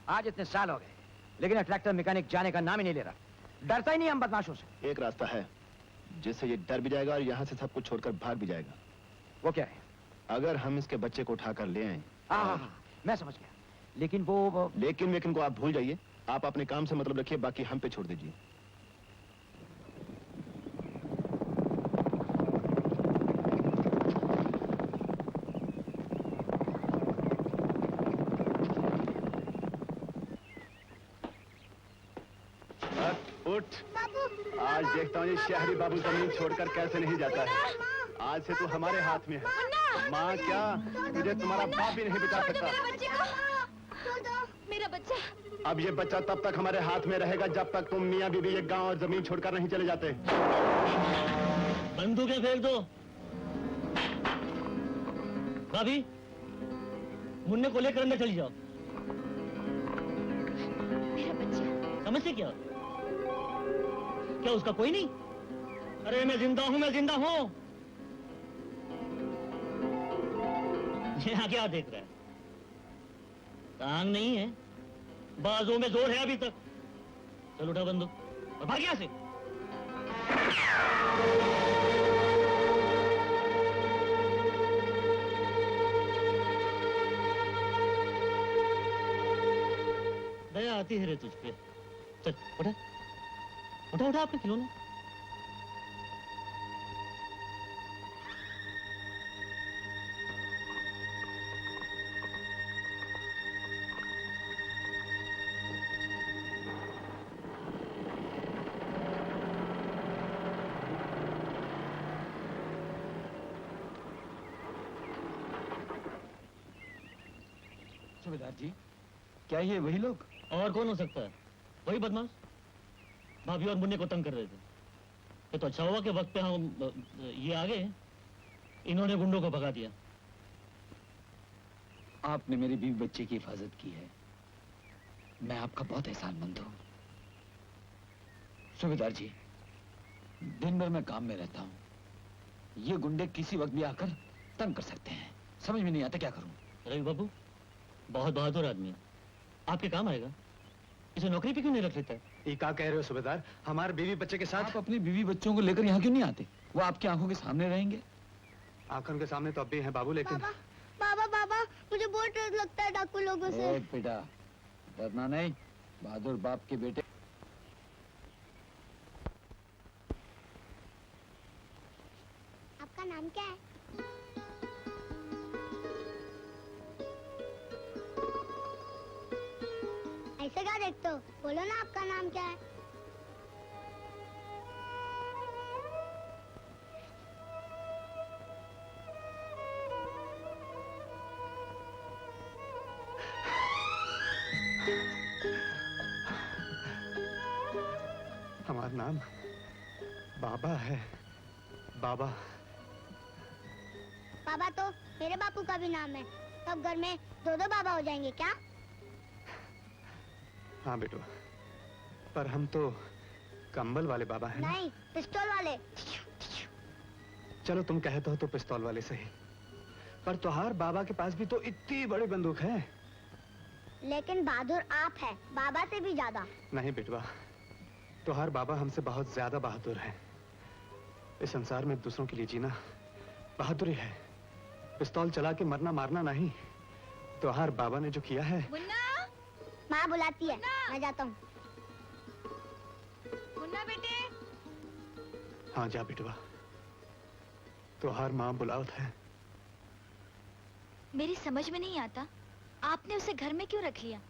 आज इतने साल हो गए, लेकिन ट्रैक्टर मैकेनिक जाने का नाम ही नहीं ले रहा। डरता ही नहीं हम बदमाशों से। एक रास्ता है जिससे ये डर भी जाएगा और यहाँ से सब कुछ छोड़कर भाग भी जाएगा। वो क्या है? अगर हम इसके बच्चे को उठाकर ले आए। हाँ, मैं समझ गया। लेकिन वो लेकिन को आप भूल जाइए। आप अपने काम से मतलब रखिए, बाकी हम पे छोड़ दीजिए। उठ। आज देखता हूँ ये शहरी बाबू जमीन छोड़कर कैसे नहीं जाता है। आज से तू हमारे हाथ में है। माँ क्या, तुझे तुम्हारा बाप भी नहीं बचा सकता। मेरा बच्चा। अब ये बच्चा तब तक हमारे हाथ में रहेगा जब तक तुम मियाँ बीवी एक गांव और जमीन छोड़कर नहीं चले जाते। बंदूकें फेंक दो। भाभी, मुन्ने को लेकर अंदर चली जाओ। मेरा बच्चा। समझते क्या? क्या उसका कोई नहीं? अरे मैं जिंदा हूं, मैं जिंदा हूं। यहाँ क्या देख रहा है? टांग नहीं है, बाजों में जोर है अभी तक। चल उठा बंदूक और भाग यहाँ से। दया आती है रे तुझ पे। चल उठा उठा उठा आपने खिलौना। सूबेदार जी, क्या ये वही लोग? और कौन हो सकता है? वही बदमाश भाभी और मुन्ने को तंग कर रहे थे। ये तो अच्छा हुआ कि वक्त पे हम ये आ गए। इन्होंने गुंडों को भगा दिया। आपने मेरी बीवी बच्चे की हिफाजत की है, मैं आपका बहुत एहसानमंद हूँ। सूबेदार जी, दिन भर मैं काम में रहता हूँ, ये गुंडे किसी वक्त भी आकर तंग कर सकते हैं। समझ में नहीं आता क्या करूँ। रवि बाबू बहुत बहादुर आदमी है, आपके काम आएगा। इसे नौकरी पे क्यों नहीं रख लेता है? ये क्या कह रहे हो सूबेदार? हमारे बीवी बच्चे के साथ। आप अपनी बीवी बच्चों को लेकर यहाँ क्यों नहीं आते? वो आपकी आंखों के सामने रहेंगे। आंखों के सामने तो अब भी हैं बाबू, लेकिन बाबा बाबा, मुझे बहुत डर लगता है डाकू लोगों से। बेटा, डरना नहीं, बहादुर बाप के बेटे। आपका नाम क्या है? ऐसे क्या देखते हो? बोलो ना आपका नाम क्या है? हमारा नाम बाबा है। बाबा। बाबा तो मेरे बापू का भी नाम है। सब घर में दो दो बाबा हो जाएंगे क्या? हाँ बेटू, पर हम तो कंबल वाले बाबा हैं। नहीं, पिस्तौल वाले। चलो तुम कहते हो तो पिस्तौल वाले सही, पर तुहार बाबा के पास भी तो इतनी बड़ी बंदूक है। लेकिन बहादुर आप है, बाबा से भी ज्यादा। नहीं बेटवा, तुहार बाबा हमसे बहुत ज्यादा बहादुर है। इस संसार में दूसरों के लिए जीना बहादुरी है, पिस्तौल चला के मरना मारना नहीं। तुहार बाबा ने जो किया है। माँ बुलाती है, मैं जाता हूँ। मुन्ना बेटे। हाँ जा बेटवा, तुहार माँ बुलावत है। मेरी समझ में नहीं आता, आपने उसे घर में क्यों रख लिया?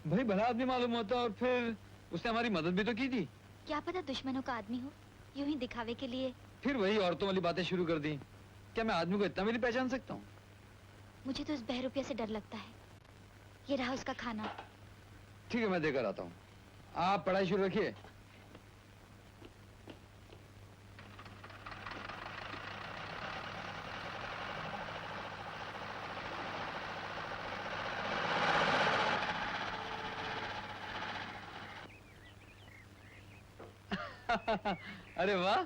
भाई भला आदमी मालूम होता और फिर उसने हमारी मदद भी तो की थी। क्या पता दुश्मनों का आदमी हो, यूं ही दिखावे के लिए। फिर वही औरतों वाली बातें शुरू कर दी। क्या मैं आदमी को इतना भी नहीं पहचान सकता हूँ? मुझे तो इस बहरूपिया से डर लगता है। ये रहा उसका खाना। ठीक है, मैं देकर आता हूँ। आप पढ़ाई शुरू रखिए। अरे वाह,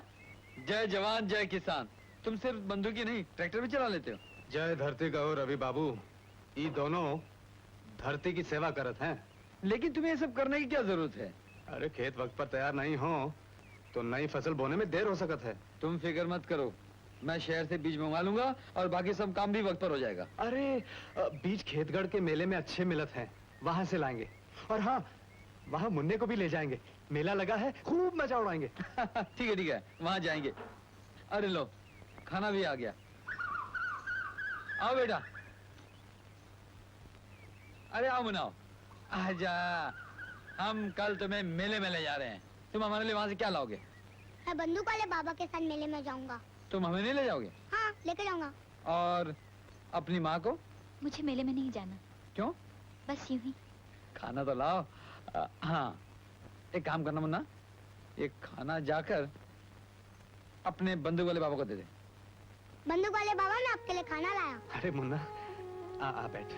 जय जवान जय किसान। तुम सिर्फ बंदूक ही नहीं ट्रैक्टर भी चला लेते हो। जय धरती कहो रवि बाबू, ये दोनों धरती की सेवा करत हैं। लेकिन तुम्हें ये सब करने की क्या जरूरत है? अरे खेत वक्त पर तैयार नहीं हो तो नई फसल बोने में देर हो सकत है। तुम फिक्र मत करो, मैं शहर से बीज मंगवा लूंगा और बाकी सब काम भी वक्त पर हो जाएगा। अरे बीज खेतगढ़ के मेले में अच्छे मिलत हैं, वहां से लाएंगे। और हाँ, वहां मुन्ने को भी ले जाएंगे, मेला लगा है, खूब मजा उड़ाएंगे। ठीक है, वहां जाएंगे। अरे लो, खाना भी आ गया। आओ बेटा। अरे आओ मुन्ना, आजा। हम कल तुम्हें मेले में ले जा रहे हैं। तुम हमारे लिए वहां से क्या लाओगे? मैं बंदूक वाले बाबा के साथ मेले में जाऊंगा। तुम हमें नहीं ले जाओगे? हाँ, लेके जाऊंगा। और अपनी माँ को? मुझे मेले में नहीं जाना। क्यों? बस यूं ही। खाना तो लाओ। हाँ, एक काम करना मुन्ना, ये खाना जाकर अपने बंदूक वाले बाबा को दे दे। बंदूक वाले बाबा, ने आपके लिए खाना लाया। अरे मुन्ना, आ बैठ।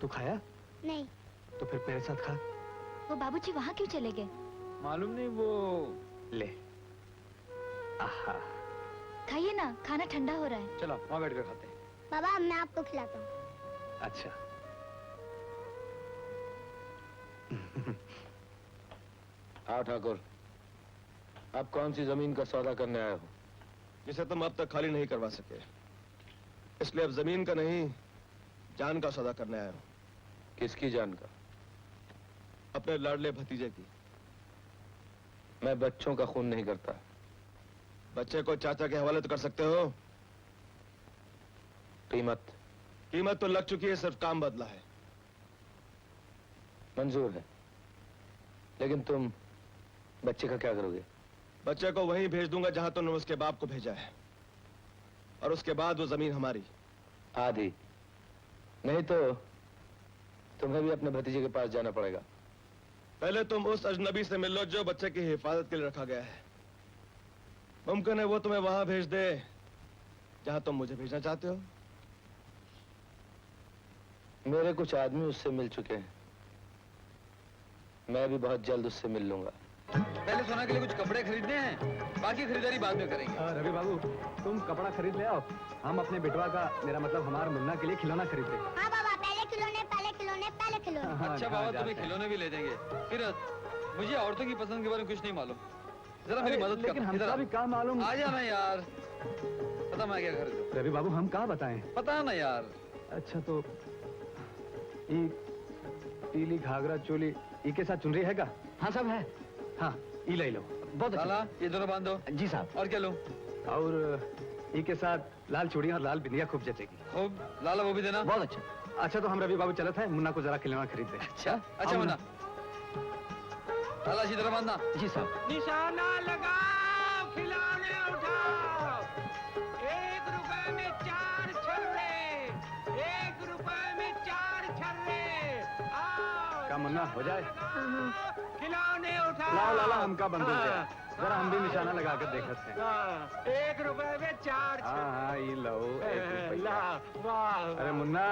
तू खाया? नहीं। तो फिर मेरे साथ खा। वो बाबूजी वहाँ क्यों चले गए? मालूम नहीं, वो ले। आहा। खाइए ना, खाना ठंडा हो रहा है। चलो वहाँ बैठ कर खाते हैं। बाबा, मैं आपको खिलाता हूँ। अच्छा। हाँ ठाकुर, अब कौन सी जमीन का सौदा करने आए हो? जिसे तुम अब तक खाली नहीं करवा सके, इसलिए अब जमीन का नहीं, जान का सौदा करने आए हो। किसकी जान का? अपने लाडले भतीजे की। मैं बच्चों का खून नहीं करता। बच्चे को चाचा के हवाले तो कर सकते हो। कीमत तो लग चुकी है, सिर्फ काम बदला है। मंजूर है, लेकिन तुम बच्चे का क्या करोगे? बच्चे को वहीं भेज दूंगा जहां तुमने उसके बाप को भेजा है, और उसके बाद वो जमीन हमारी। आधी नहीं तो तुम्हें भी अपने भतीजे के पास जाना पड़ेगा। पहले तुम उस अजनबी से मिल लो जो बच्चे की हिफाजत के लिए रखा गया है। मुमकिन है वो तुम्हें वहां भेज दे जहां तुम मुझे भेजना चाहते हो। मेरे कुछ आदमी उससे मिल चुके हैं, मैं भी बहुत जल्द उससे मिल लूंगा। पहले सोना के लिए कुछ कपड़े खरीदने हैं, बाकी खरीदारी बाद में करेंगे। रवि बाबू, तुम कपड़ा खरीद ले आओ, हम अपने बेटवा का, मेरा मतलब हमारे मुन्ना के लिए खिलौना खरीद ले। हाँ बाबा, पहले खिलौने, पहले खिलौने, पहले खिलौने। अच्छा बाबा, तुम्हें खिलौने भी ले देंगे। फिर मुझे औरतों की पसंद के बारे में कुछ नहीं मालूम, जरा मेरी मदद कर। लेकिन हमका भी काम मालूम। आ जाना यार, पता मैं क्या खरीदूं। रवि बाबू, हम कहाँ बताएं? पता ना यार। अच्छा तो ये पीली घाघरा चोली, ये के साथ चुनरी है का? हाँ सब है। हाँ, ये ले लो। बहुत अच्छा। लाला, ये दोनों बांधो। जी साहब। और क्या लूं? और ये के साथ लाल चूड़ी और लाल बिंदिया खूब जचेगी। खूब, लाला वो भी देना। बहुत अच्छा। अच्छा तो हम रवि बाबू चलत है, मुन्ना को जरा खिलौना खरीद दे। अच्छा मुन्ना, लाला इसी तरह बांधना। जी साहब। निशाना लगाओ, खिलौने उठाओ। 1 रुपए में 4 छर्रे, 1 रुपए में 4 छर्रे। आओ। का मुन्ना हो जाए? खिलौने उठाओ। लाओ लाला, हमका बंदूक है, जरा हम भी निशाना लगा कर देखते हैं। 1 रुपए में 4 हाँ, ये लो। वाह। अरे मुन्ना,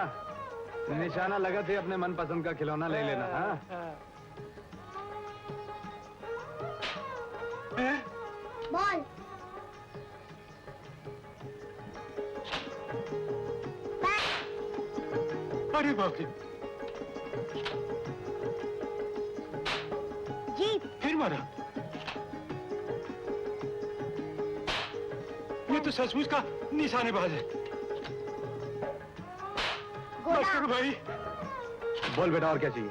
निशाना लगा थे, अपने मनपसंद का खिलौना ले लेना। हाँ, बॉल। अरे बाप रे, जी फिर मारा। ये तो सचमुच का निशानेबाज है। बस करो भाई। बोल बेटा, और क्या चाहिए?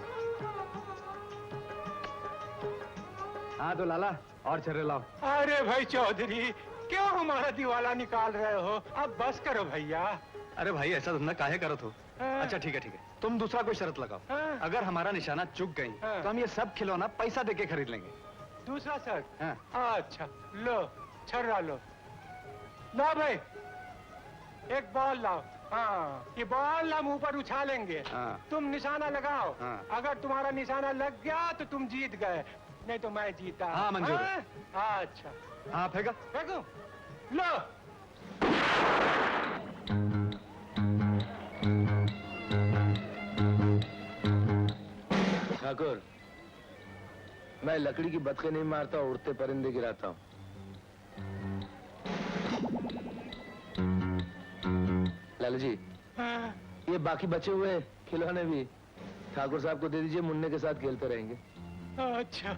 हाँ तो लाला, और छर्रे लाओ। अरे भाई चौधरी, क्यों हमारा दिवाला निकाल रहे हो? अब बस करो भैया। अरे भाई ऐसा धंधा काहे करो तो? अच्छा ठीक है तुम दूसरा कोई शर्त लगाओ। अगर हमारा निशाना चुक गई तो हम ये सब खिलौना पैसा देके खरीद लेंगे। दूसरा शर्त? अच्छा लो छर्रा लो। लो भाई एक बॉल लाओ। हाँ ये बॉल हम ऊपर उछालेंगे। तुम निशाना लगाओ। अगर तुम्हारा निशाना लग गया तो तुम जीत गए, नहीं तो मैं जीता। हाँ मंजूर है। अच्छा हाँ फेंको। लो। ठाकुर, मैं लकड़ी की बतखे नहीं मारता, उड़ते परिंदे गिराता हूँ। लालू जी, ये बाकी बचे हुए खिलौने भी ठाकुर साहब को दे दीजिए, मुन्ने के साथ खेलते रहेंगे। अच्छा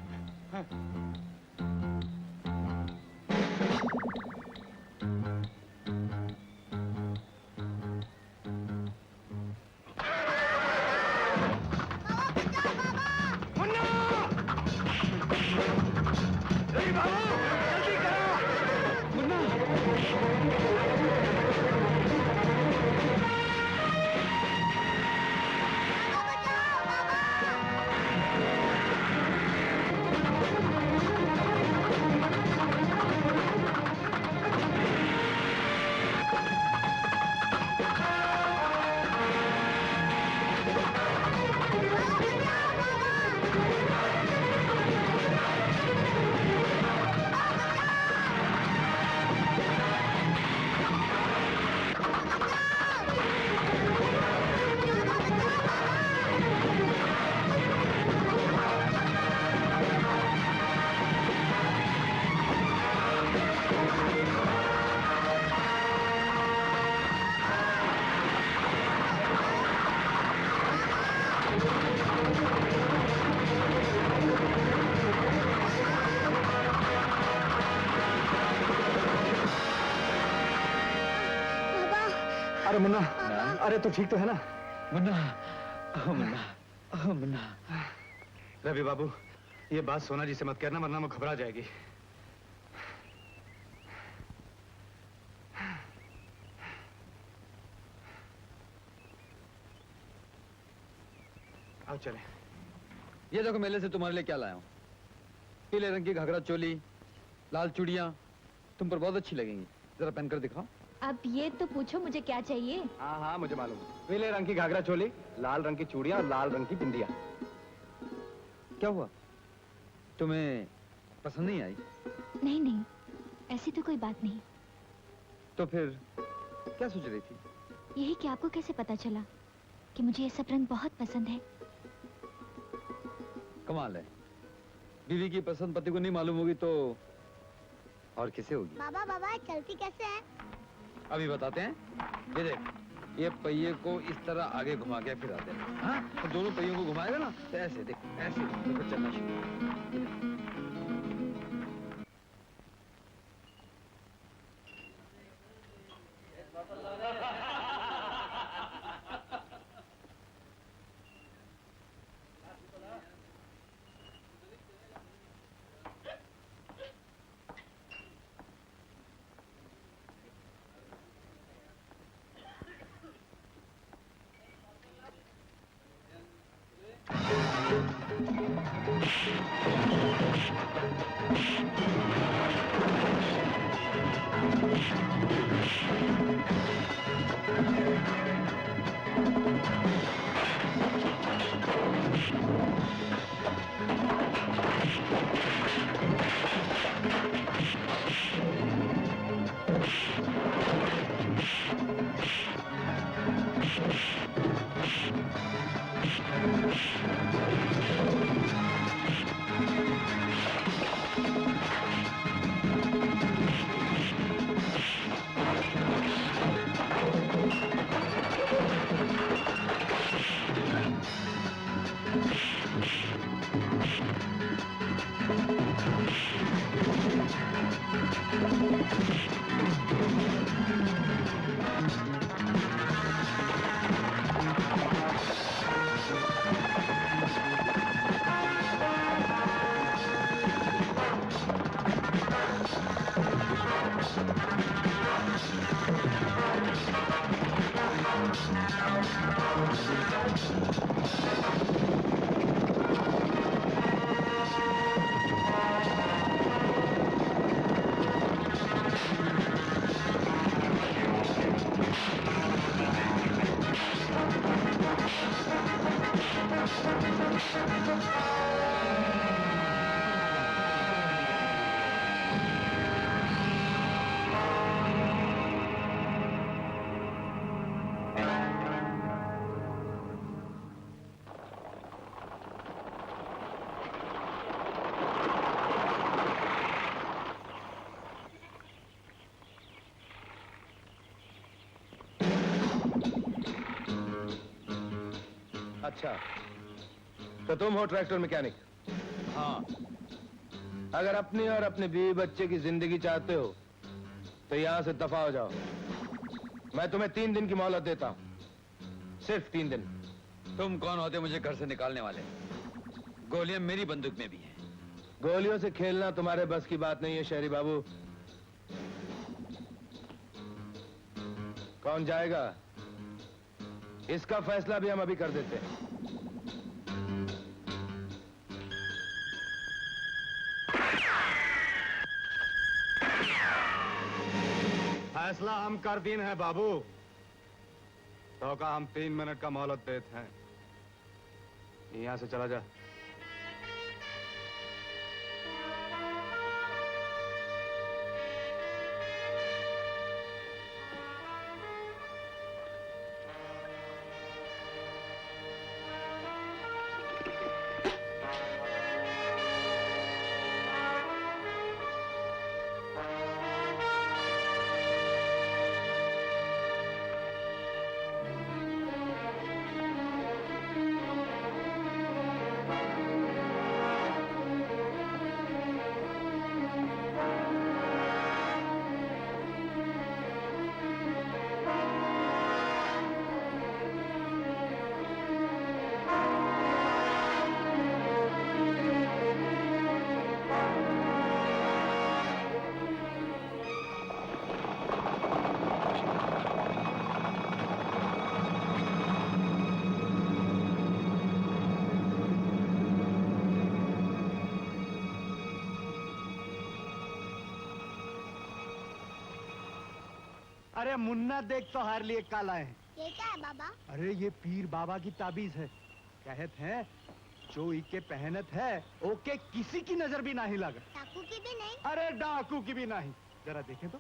अरे मुन्ना, अरे तो ठीक तो है ना? मुन्ना, मुन्ना, मुन्ना। रवि बाबू, ये बात सोना जी से मत कहना वरना वो घबरा जाएगी। आओ चले। ये देखो मेले से तुम्हारे लिए क्या लाया हूँ। पीले रंग की घाघरा चोली, लाल चूड़ियाँ, तुम पर बहुत अच्छी लगेंगी। जरा पहनकर दिखाओ। अब ये तो पूछो मुझे क्या चाहिए। हाँ हाँ मुझे मालूम। पीले रंग की घाघरा चोली, लाल रंग की चूड़ियाँ और लाल रंग की बिंदिया। क्या हुआ, तुम्हें पसंद नहीं आई? नहीं नहीं, ऐसी तो कोई बात नहीं। तो फिर क्या सोच रही थी? यही कि आपको कैसे पता चला कि मुझे ये सब रंग बहुत पसंद है। कमाल है, बीवी की पसंद पति को नहीं मालूम होगी तो और किसे होगी? बाबा बाबा चलती कैसे है? अभी बताते हैं। ये देख, ये पहिए को इस तरह आगे घुमा के फिर आते हैं। हाँ, तो दोनों पहियों को घुमाएगा ना तो ऐसे देख, ऐसे तो फिर चलना शुरू। अच्छा, तो तुम हो ट्रैक्टर मैकेनिक? हाँ। अगर अपनी और अपने बीवी बच्चे की जिंदगी चाहते हो तो यहां से दफा हो जाओ। मैं तुम्हें 3 दिन की मोहलत देता हूं, सिर्फ 3 दिन। तुम कौन होते मुझे घर से निकालने वाले? गोलियां मेरी बंदूक में भी हैं। गोलियों से खेलना तुम्हारे बस की बात नहीं है शहरी बाबू। कौन जाएगा इसका फैसला भी हम अभी कर देते हैं। फैसला हम कर दीन है बाबू। तो का हम 3 मिनट का मोहलत देते हैं। यहां से चला जा। अरे मुन्ना देख तो हार लिए काला है। ये क्या है बाबा? अरे ये पीर बाबा की ताबीज है। कहत हैं जो इके पहनत है ओके किसी की नजर भी नहीं लगा। डाकू की भी नहीं? अरे डाकू की भी नहीं। जरा देखें तो।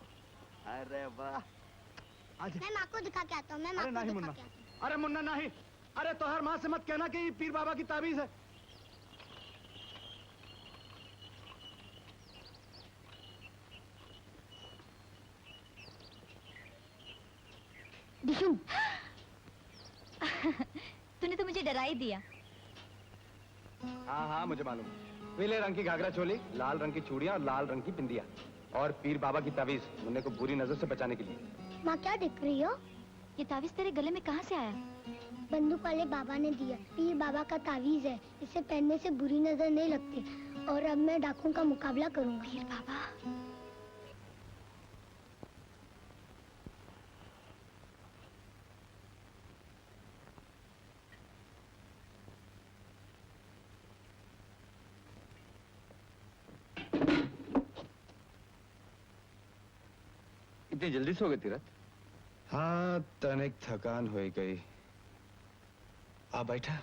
अरे वाह। मैं माँ को दिखा के आता हूँ। मैं अरे नहीं मुन्ना, अरे मुन्ना नहीं। अरे तोहर माँ से मत कहना कि ये पीर बाबा की ताबीज है। दिशु तूने तो मुझे डरा ही दिया। हाँ हाँ मुझे मालूम। पीले रंग की घाघरा चोली, लाल रंग की चूड़ियां और लाल रंग की बिंदिया और पीर बाबा की ताबीज मुन्ने को बुरी नजर से बचाने के लिए। माँ क्या देख रही हो? ये ताबीज तेरे गले में कहाँ से आया? बंदूक वाले बाबा ने दिया। पीर बाबा का ताबीज है। इसे पहनने से बुरी नजर नहीं लगती। और अब मैं डाकुओं का मुकाबला करूंगा। पीर बाबा। इतनी जल्दी सो गए तीरथ? हाँ तनिक थकान हो गई। आ बैठा।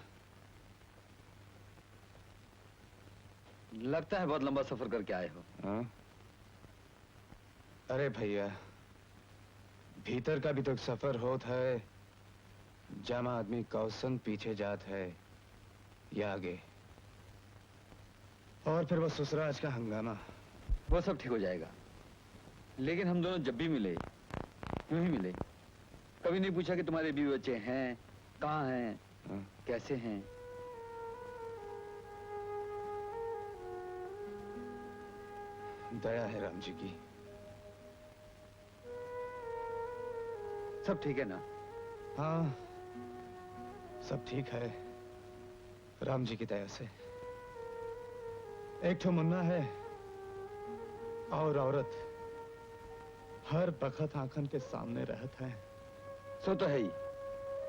लगता है बहुत लंबा सफर करके आए हो। हाँ? अरे भैया भीतर का भी तो सफर होता है। जमा आदमी कौसन पीछे जात है या आगे। और फिर वो ससुराज का हंगामा। वो सब ठीक हो जाएगा। लेकिन हम दोनों जब भी मिले यूं ही मिले। कभी नहीं पूछा कि तुम्हारे बीवी बच्चे हैं, कहाँ हैं, कैसे हैं। दया है राम जी की। सब ठीक है ना? हाँ सब ठीक है राम जी की दया से। एक ठो मुन्ना है और औरत हर बखत आंखन के सामने रहता है। सो तो है ही।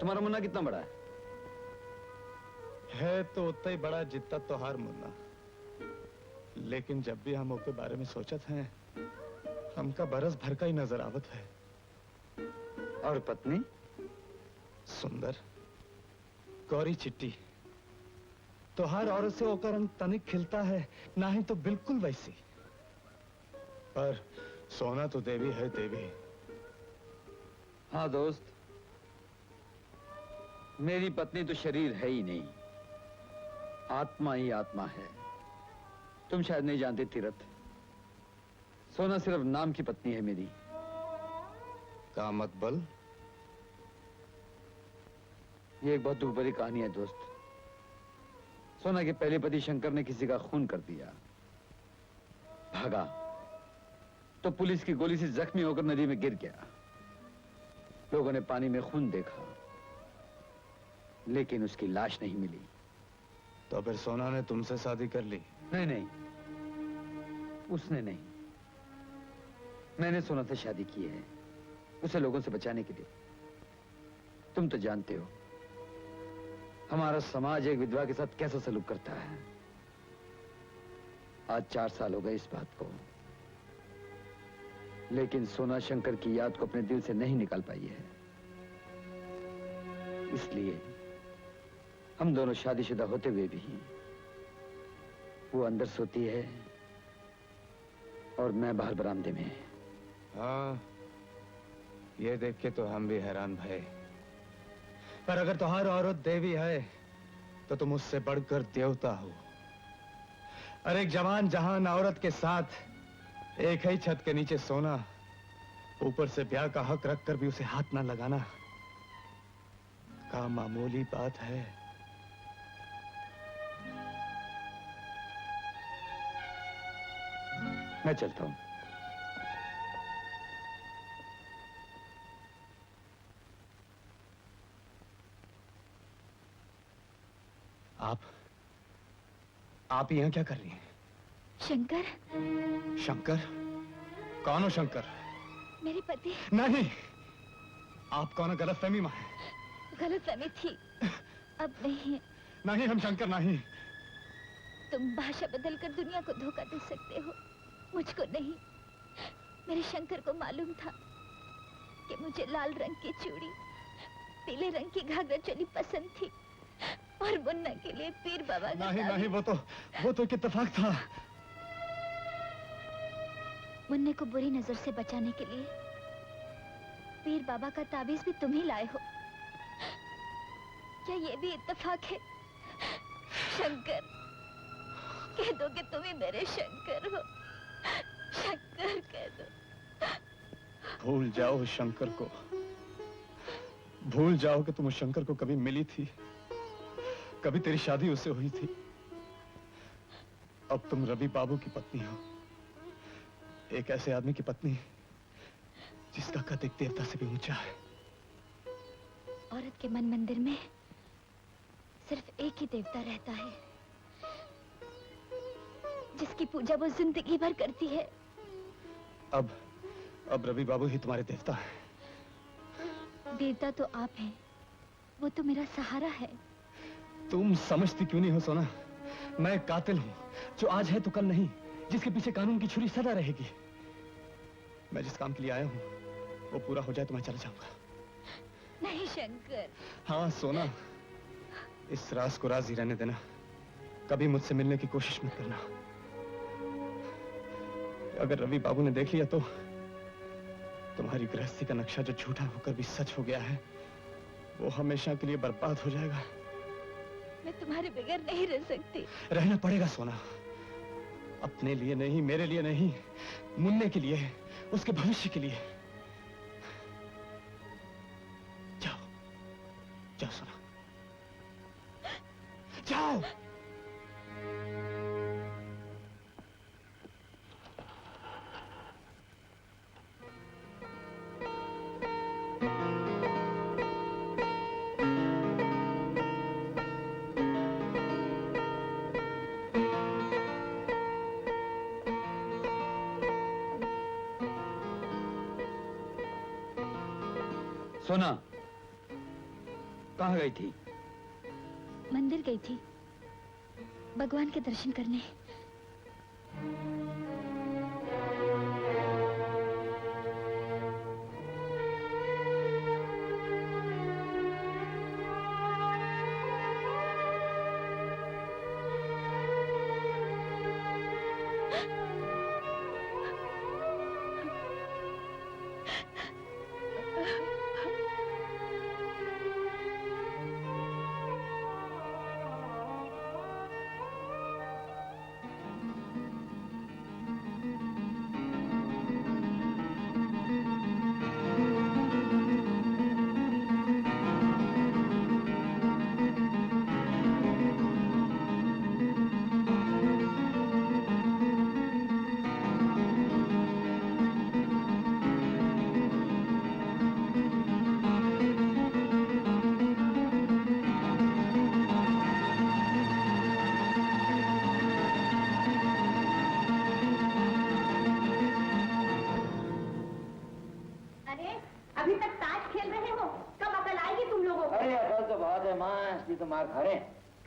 तुम्हारा मुन्ना कितना बड़ा है? है तो उतना ही बड़ा जितना त्योहार मुन्ना, लेकिन जब भी हम ओके बारे में सोचत हैं, हमका बरस भर का ही नजर आवत है। और पत्नी? सुंदर गौरी चिट्टी। त्योहार औरत से होकर रंग तनिक खिलता है, ना ही तो बिल्कुल वैसी। पर सोना तो देवी है देवी। हाँ दोस्त, मेरी पत्नी तो शरीर है ही नहीं, आत्मा ही आत्मा है। तुम शायद नहीं जानते तीरथ, सोना सिर्फ नाम की पत्नी है मेरी। का मत बल? ये एक बहुत दुख भरी कहानी है दोस्त। सोना के पहले पति शंकर ने किसी का खून कर दिया, भागा तो पुलिस की गोली से जख्मी होकर नदी में गिर गया। लोगों ने पानी में खून देखा, लेकिन उसकी लाश नहीं मिली। तो फिर सोना ने तुमसे शादी कर ली? नहीं नहीं, उसने नहीं, मैंने सोना से शादी की है, उसे लोगों से बचाने के लिए। तुम तो जानते हो हमारा समाज एक विधवा के साथ कैसा सलूक करता है। आज 4 साल हो गए इस बात को, लेकिन सोना शंकर की याद को अपने दिल से नहीं निकाल पाई है। इसलिए हम दोनों शादीशुदा होते हुए भी वो अंदर सोती है और मैं बाहर बरामदे में। हाँ, ये देख के तो हम भी हैरान भये। पर अगर तुम्हारी औरत देवी है तो तुम उससे बढ़कर देवता हो। और एक जवान जहान औरत के साथ एक ही छत के नीचे सोना, ऊपर से ब्याह का हक रखकर भी उसे हाथ ना लगाना, का मामूली बात है। मैं चलता हूं। आप यहाँ क्या कर रही हैं? शंकर। शंकर? कौन हो शंकर? मेरे पति। नहीं, आप कौन? गलतफहमी में है। गलतफहमी थी, अब नहीं है। नहीं, हम शंकर नहीं। तुम भाषा बदलकर दुनिया को धोखा दे सकते हो, मुझको नहीं। मेरे शंकर को मालूम था कि मुझे लाल रंग की चूड़ी, पीले रंग की घाघरा चोली पसंद थी, और मुन्ना के लिए पीर बाबा का नहीं नहीं, वो तो एक इत्तेफाक था। मुन्ने को बुरी नजर से बचाने के लिए पीर बाबा का ताबीज भी तुम ही लाए हो। क्या ये भी इत्तेफाक है? शंकर, कह दो कि तुम ही मेरे शंकर हो। शंकर कह दो। भूल जाओ शंकर को, भूल जाओ कि तुम उस शंकर को कभी मिली थी, कभी तेरी शादी उससे हुई थी। अब तुम रवि बाबू की पत्नी हो, एक ऐसे आदमी की पत्नी जिसका कद एक देवता से भी ऊंचा है। औरत के मन मंदिर में सिर्फ एक ही देवता रहता है, जिसकी पूजा वो जिंदगी भर करती है। अब रवि बाबू ही तुम्हारे देवता हैं। देवता तो आप हैं, वो तो मेरा सहारा है। तुम समझती क्यों नहीं हो सोना? मैं कातिल हूं, जो आज है तो कल नहीं, जिसके पीछे कानून की छुरी सदा रहेगी। मैं जिस काम के लिए आया हूं वो पूरा हो जाए तो मैं चला जाऊंगा। नहीं शंकर। हाँ सोना, इस राज को राज ही रहने देना। कभी मुझसे मिलने की कोशिश मत करना। अगर रवि बाबू ने देख लिया तो तुम्हारी गृहस्थी का नक्शा जो झूठा होकर भी सच हो गया है, वो हमेशा के लिए बर्बाद हो जाएगा। मैं तुम्हारे बगैर नहीं रह सकती। रहना पड़ेगा सोना, अपने लिए नहीं, मेरे लिए नहीं, मुन्ने के लिए, उसके भविष्य के लिए। जाओ जाओ सोना, जाओ। सोना कहाँ गई थी? मंदिर गई थी भगवान के दर्शन करने।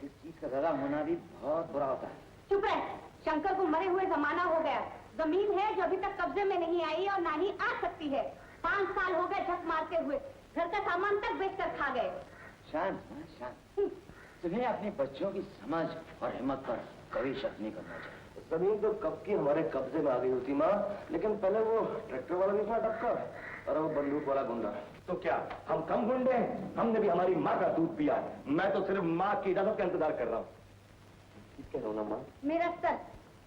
इस चीज का सजा होना भी बहुत बुरा होता है। चुप रह, शंकर को मरे हुए जमाना हो गया। जमीन है जो अभी तक कब्जे में नहीं आई और ना ही आ सकती है। 5 साल हो गए झक मारते हुए, घर का सामान तक बेचकर खा गए। शांत माँ शांत, तुम्हें अपने बच्चों की समझ और हिम्मत पर कभी शक नहीं करना चाहिए। जमीन तो कब की हमारे कब्जे में आ गई होती माँ, लेकिन पहले वो ट्रैक्टर वाला भी इतना टक्कर और वो बंदूक वाला गुंडा। तो क्या हम कम गुंडे हैं? हमने भी हमारी माँ का दूध पिया। मैं तो सिर्फ माँ की इजाजत का इंतजार कर रहा हूँ। क्या रोना माँ? मेरा सर,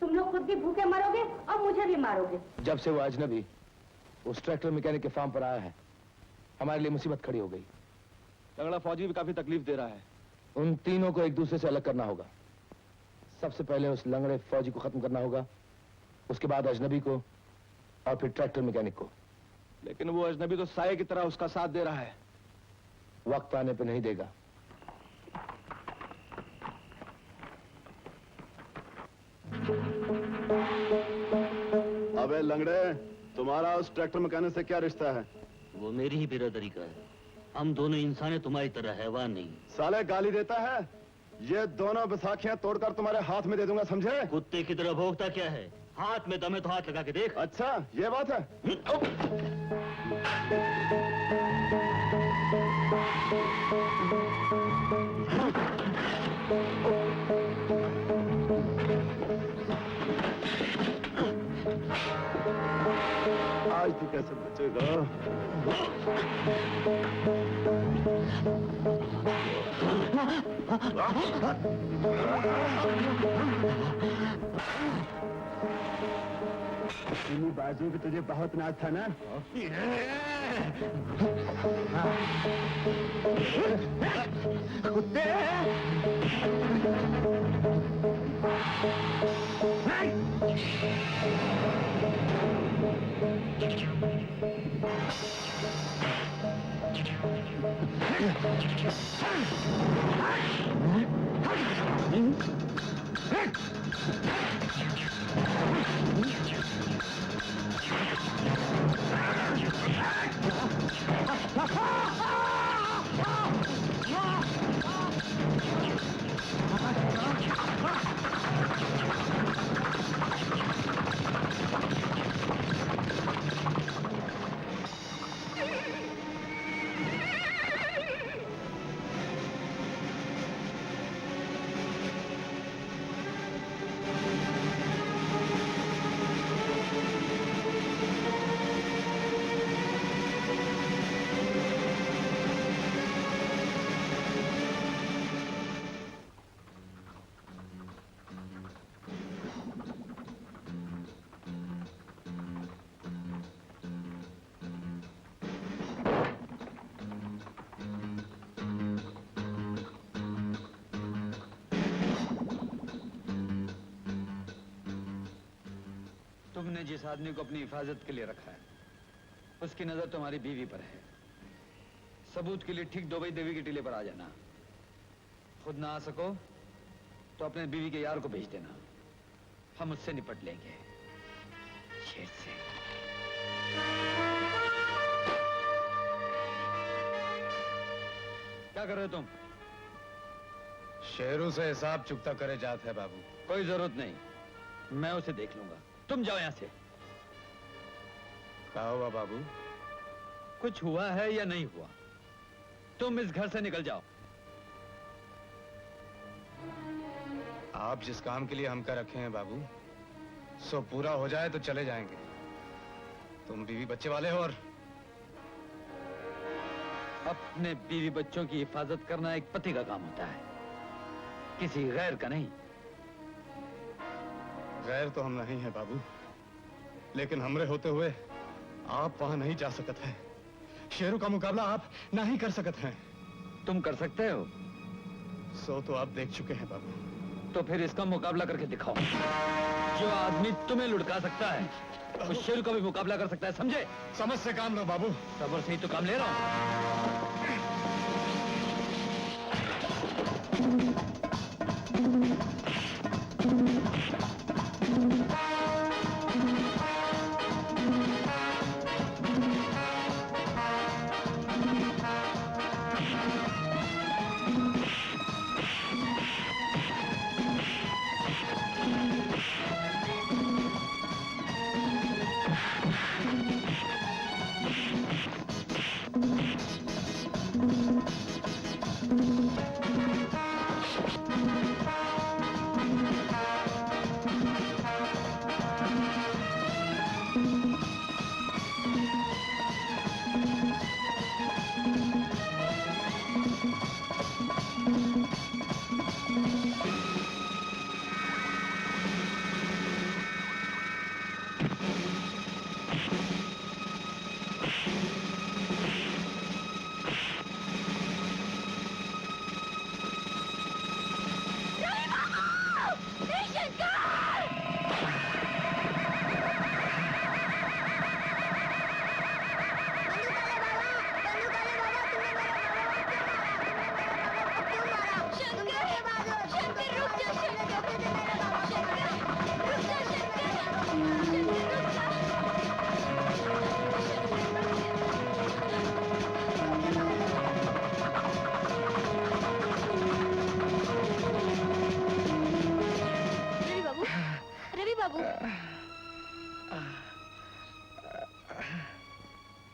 तुम लोग खुद भी भूखे मरोगे और मुझे भी मारोगे। जब से वो अजनबी उस ट्रैक्टर मैकेनिक के फार्म पर आया है, हमारे लिए मुसीबत खड़ी हो गई। लंगड़ा फौजी भी काफी तकलीफ दे रहा है। उन तीनों को एक दूसरे से अलग करना होगा। सबसे पहले उस लंगड़े फौजी को खत्म करना होगा, उसके बाद अजनबी को और फिर ट्रैक्टर मैकेनिक को। लेकिन वो अजनबी तो साये की तरह उसका साथ दे रहा है। वक्त आने पे नहीं देगा। अबे लंगड़े, तुम्हारा उस ट्रैक्टर मैकेनिक से क्या रिश्ता है? वो मेरी ही बिरादरी का है। हम दोनों इंसान है, तुम्हारी तरह हैवान नहीं। साले गाली देता है। ये दोनों बैसाखियां तोड़कर तुम्हारे हाथ में दे दूंगा, समझे? कुत्ते की तरह भौंकता क्या है? हाथ में दम है तो हाथ लगा के देख। अच्छा, ये बात है। आज तू कैसे बचेगा? इन्हीं बाजू पे तुझे बहुत नाज था ना? कुत्ते! तुमने जिस आदमी को अपनी हिफाजत के लिए रखा है, उसकी नजर तुम्हारी बीवी पर है। सबूत के लिए ठीक दुबई देवी के टीले पर आ जाना। खुद ना आ सको तो अपने बीवी के यार को भेज देना, हम उससे निपट लेंगे। शेर से। क्या कर रहे हो तुम? शेरू से हिसाब चुकता करे जात है बाबू। कोई जरूरत नहीं, मैं उसे देख लूंगा। तुम जाओ यहाँ से। क्या हुआ बाबू? कुछ हुआ है या नहीं हुआ, तुम इस घर से निकल जाओ। आप जिस काम के लिए हम कर रखे हैं बाबू, सो पूरा हो जाए तो चले जाएंगे। तुम बीवी बच्चे वाले हो और अपने बीवी बच्चों की हिफाजत करना एक पति का काम होता है, किसी गैर का नहीं। गैर तो हम नहीं है बाबू, लेकिन हमरे होते हुए आप वहां नहीं जा सकते हैं। शेरू का मुकाबला आप नहीं कर सकते हैं। तुम कर सकते हो? सो तो आप देख चुके हैं बाबू। तो फिर इसका मुकाबला करके दिखाओ। जो आदमी तुम्हें लुढ़का सकता है, उस शेरू का भी मुकाबला कर सकता है, समझे? समझ से काम लो बाबू। सब्र से ही तो काम ले रहा हूं।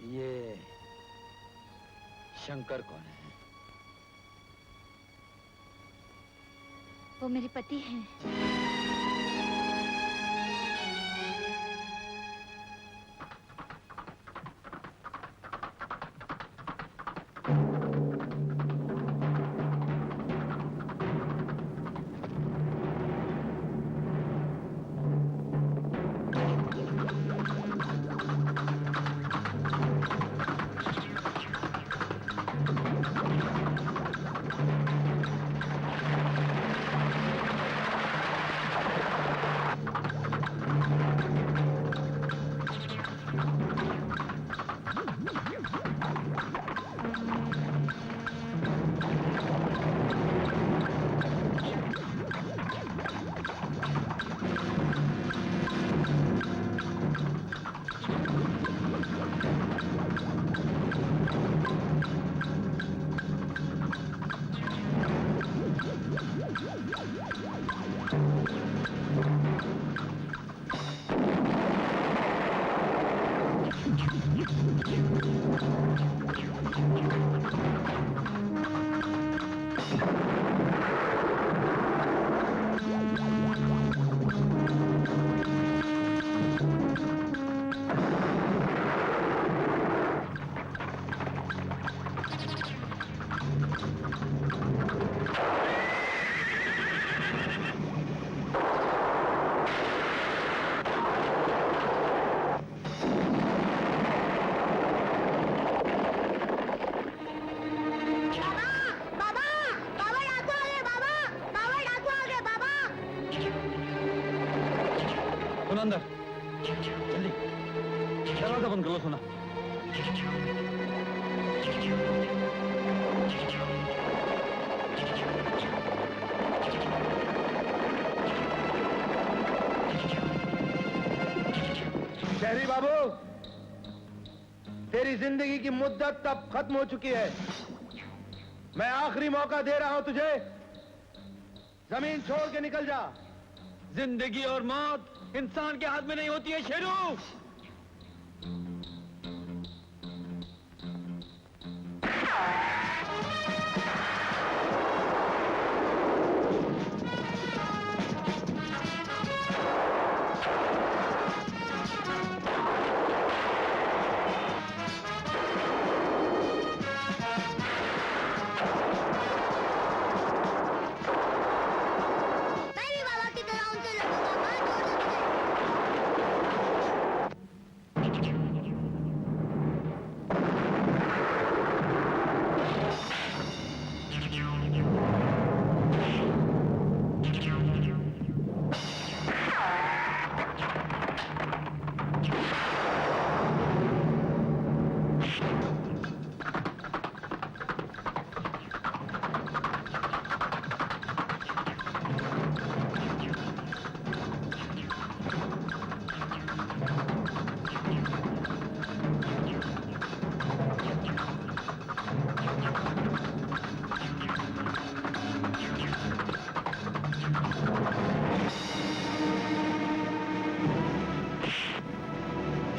ये शंकर कौन है? वो मेरे पति हैं। अंदर जल्दी दरवाजा बंद कर लो। सुना शहरी बाबू, तेरी जिंदगी की मुद्दत अब खत्म हो चुकी है। मैं आखिरी मौका दे रहा हूं तुझे। जमीन छोड़ के निकल जा। जिंदगी और मौत इंसान के हाथ में नहीं होती है शेरू।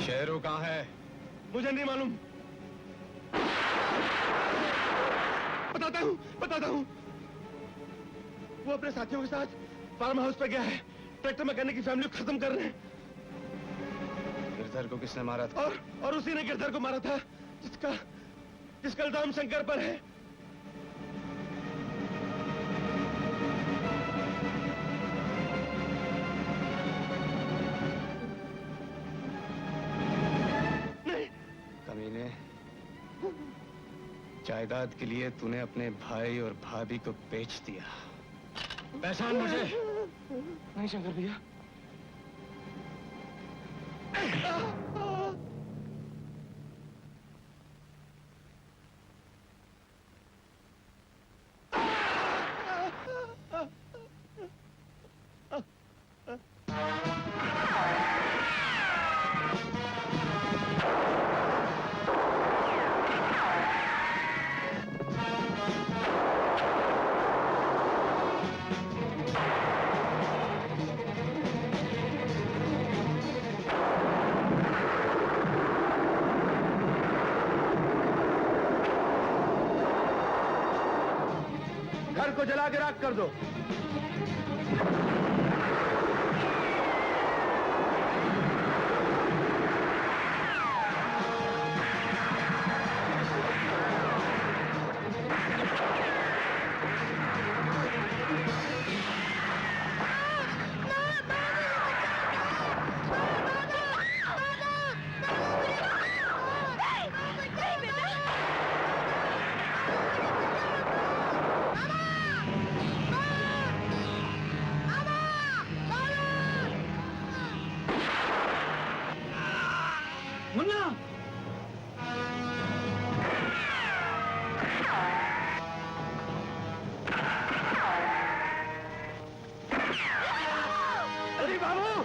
शेरू कहाँ है? मुझे नहीं मालूम। बताता हूँ। वो अपने साथियों के साथ फार्म हाउस पे गया है। ट्रैक्टर मैकेनिक की फैमिली को खत्म कर रहे हैं। गिरधर को किसने मारा था? और उसी ने गिरधर को मारा था, जिसका इल्जाम शंकर पर है। कमीने, जायदाद के लिए तूने अपने भाई और भाभी को बेच दिया। पहचान मुझे। नहीं शंकर भैया। घर को जला के राख कर दो। मुन्ना! अरे बाबू!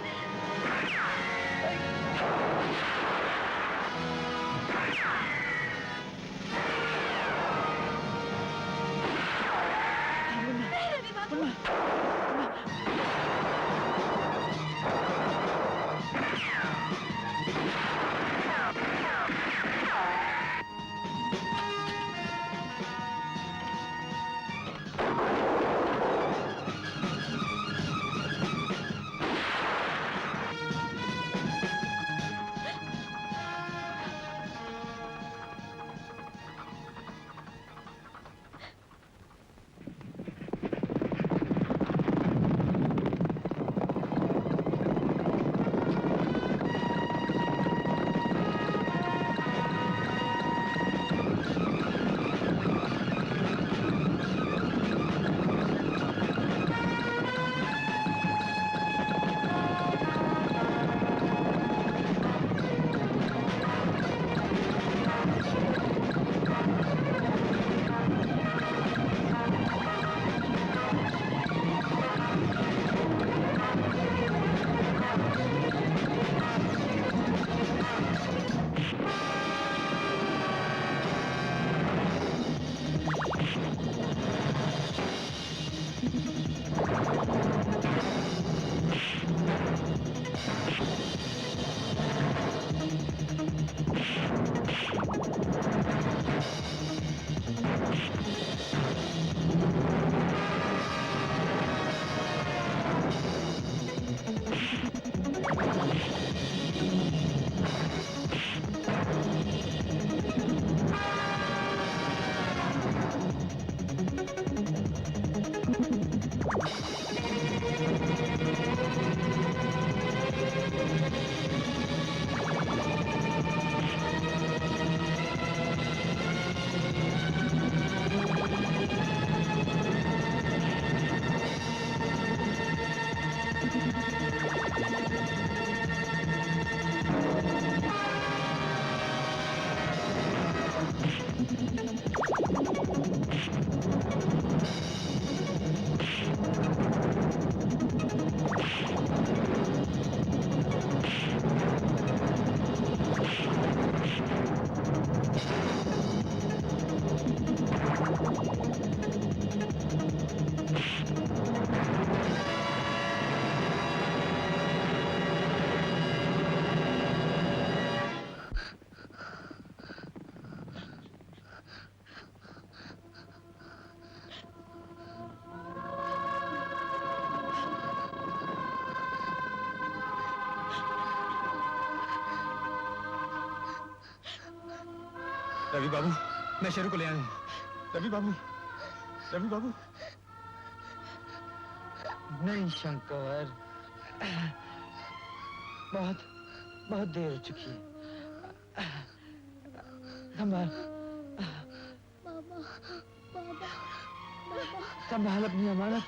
रवि बाबू, मैं शेरू को ले आया हूँ। रवि बाबू, रवि बाबू। नहीं शंकर, बहुत बहुत देर हो चुकी है। संभाल, संभाल अपनी अमानत।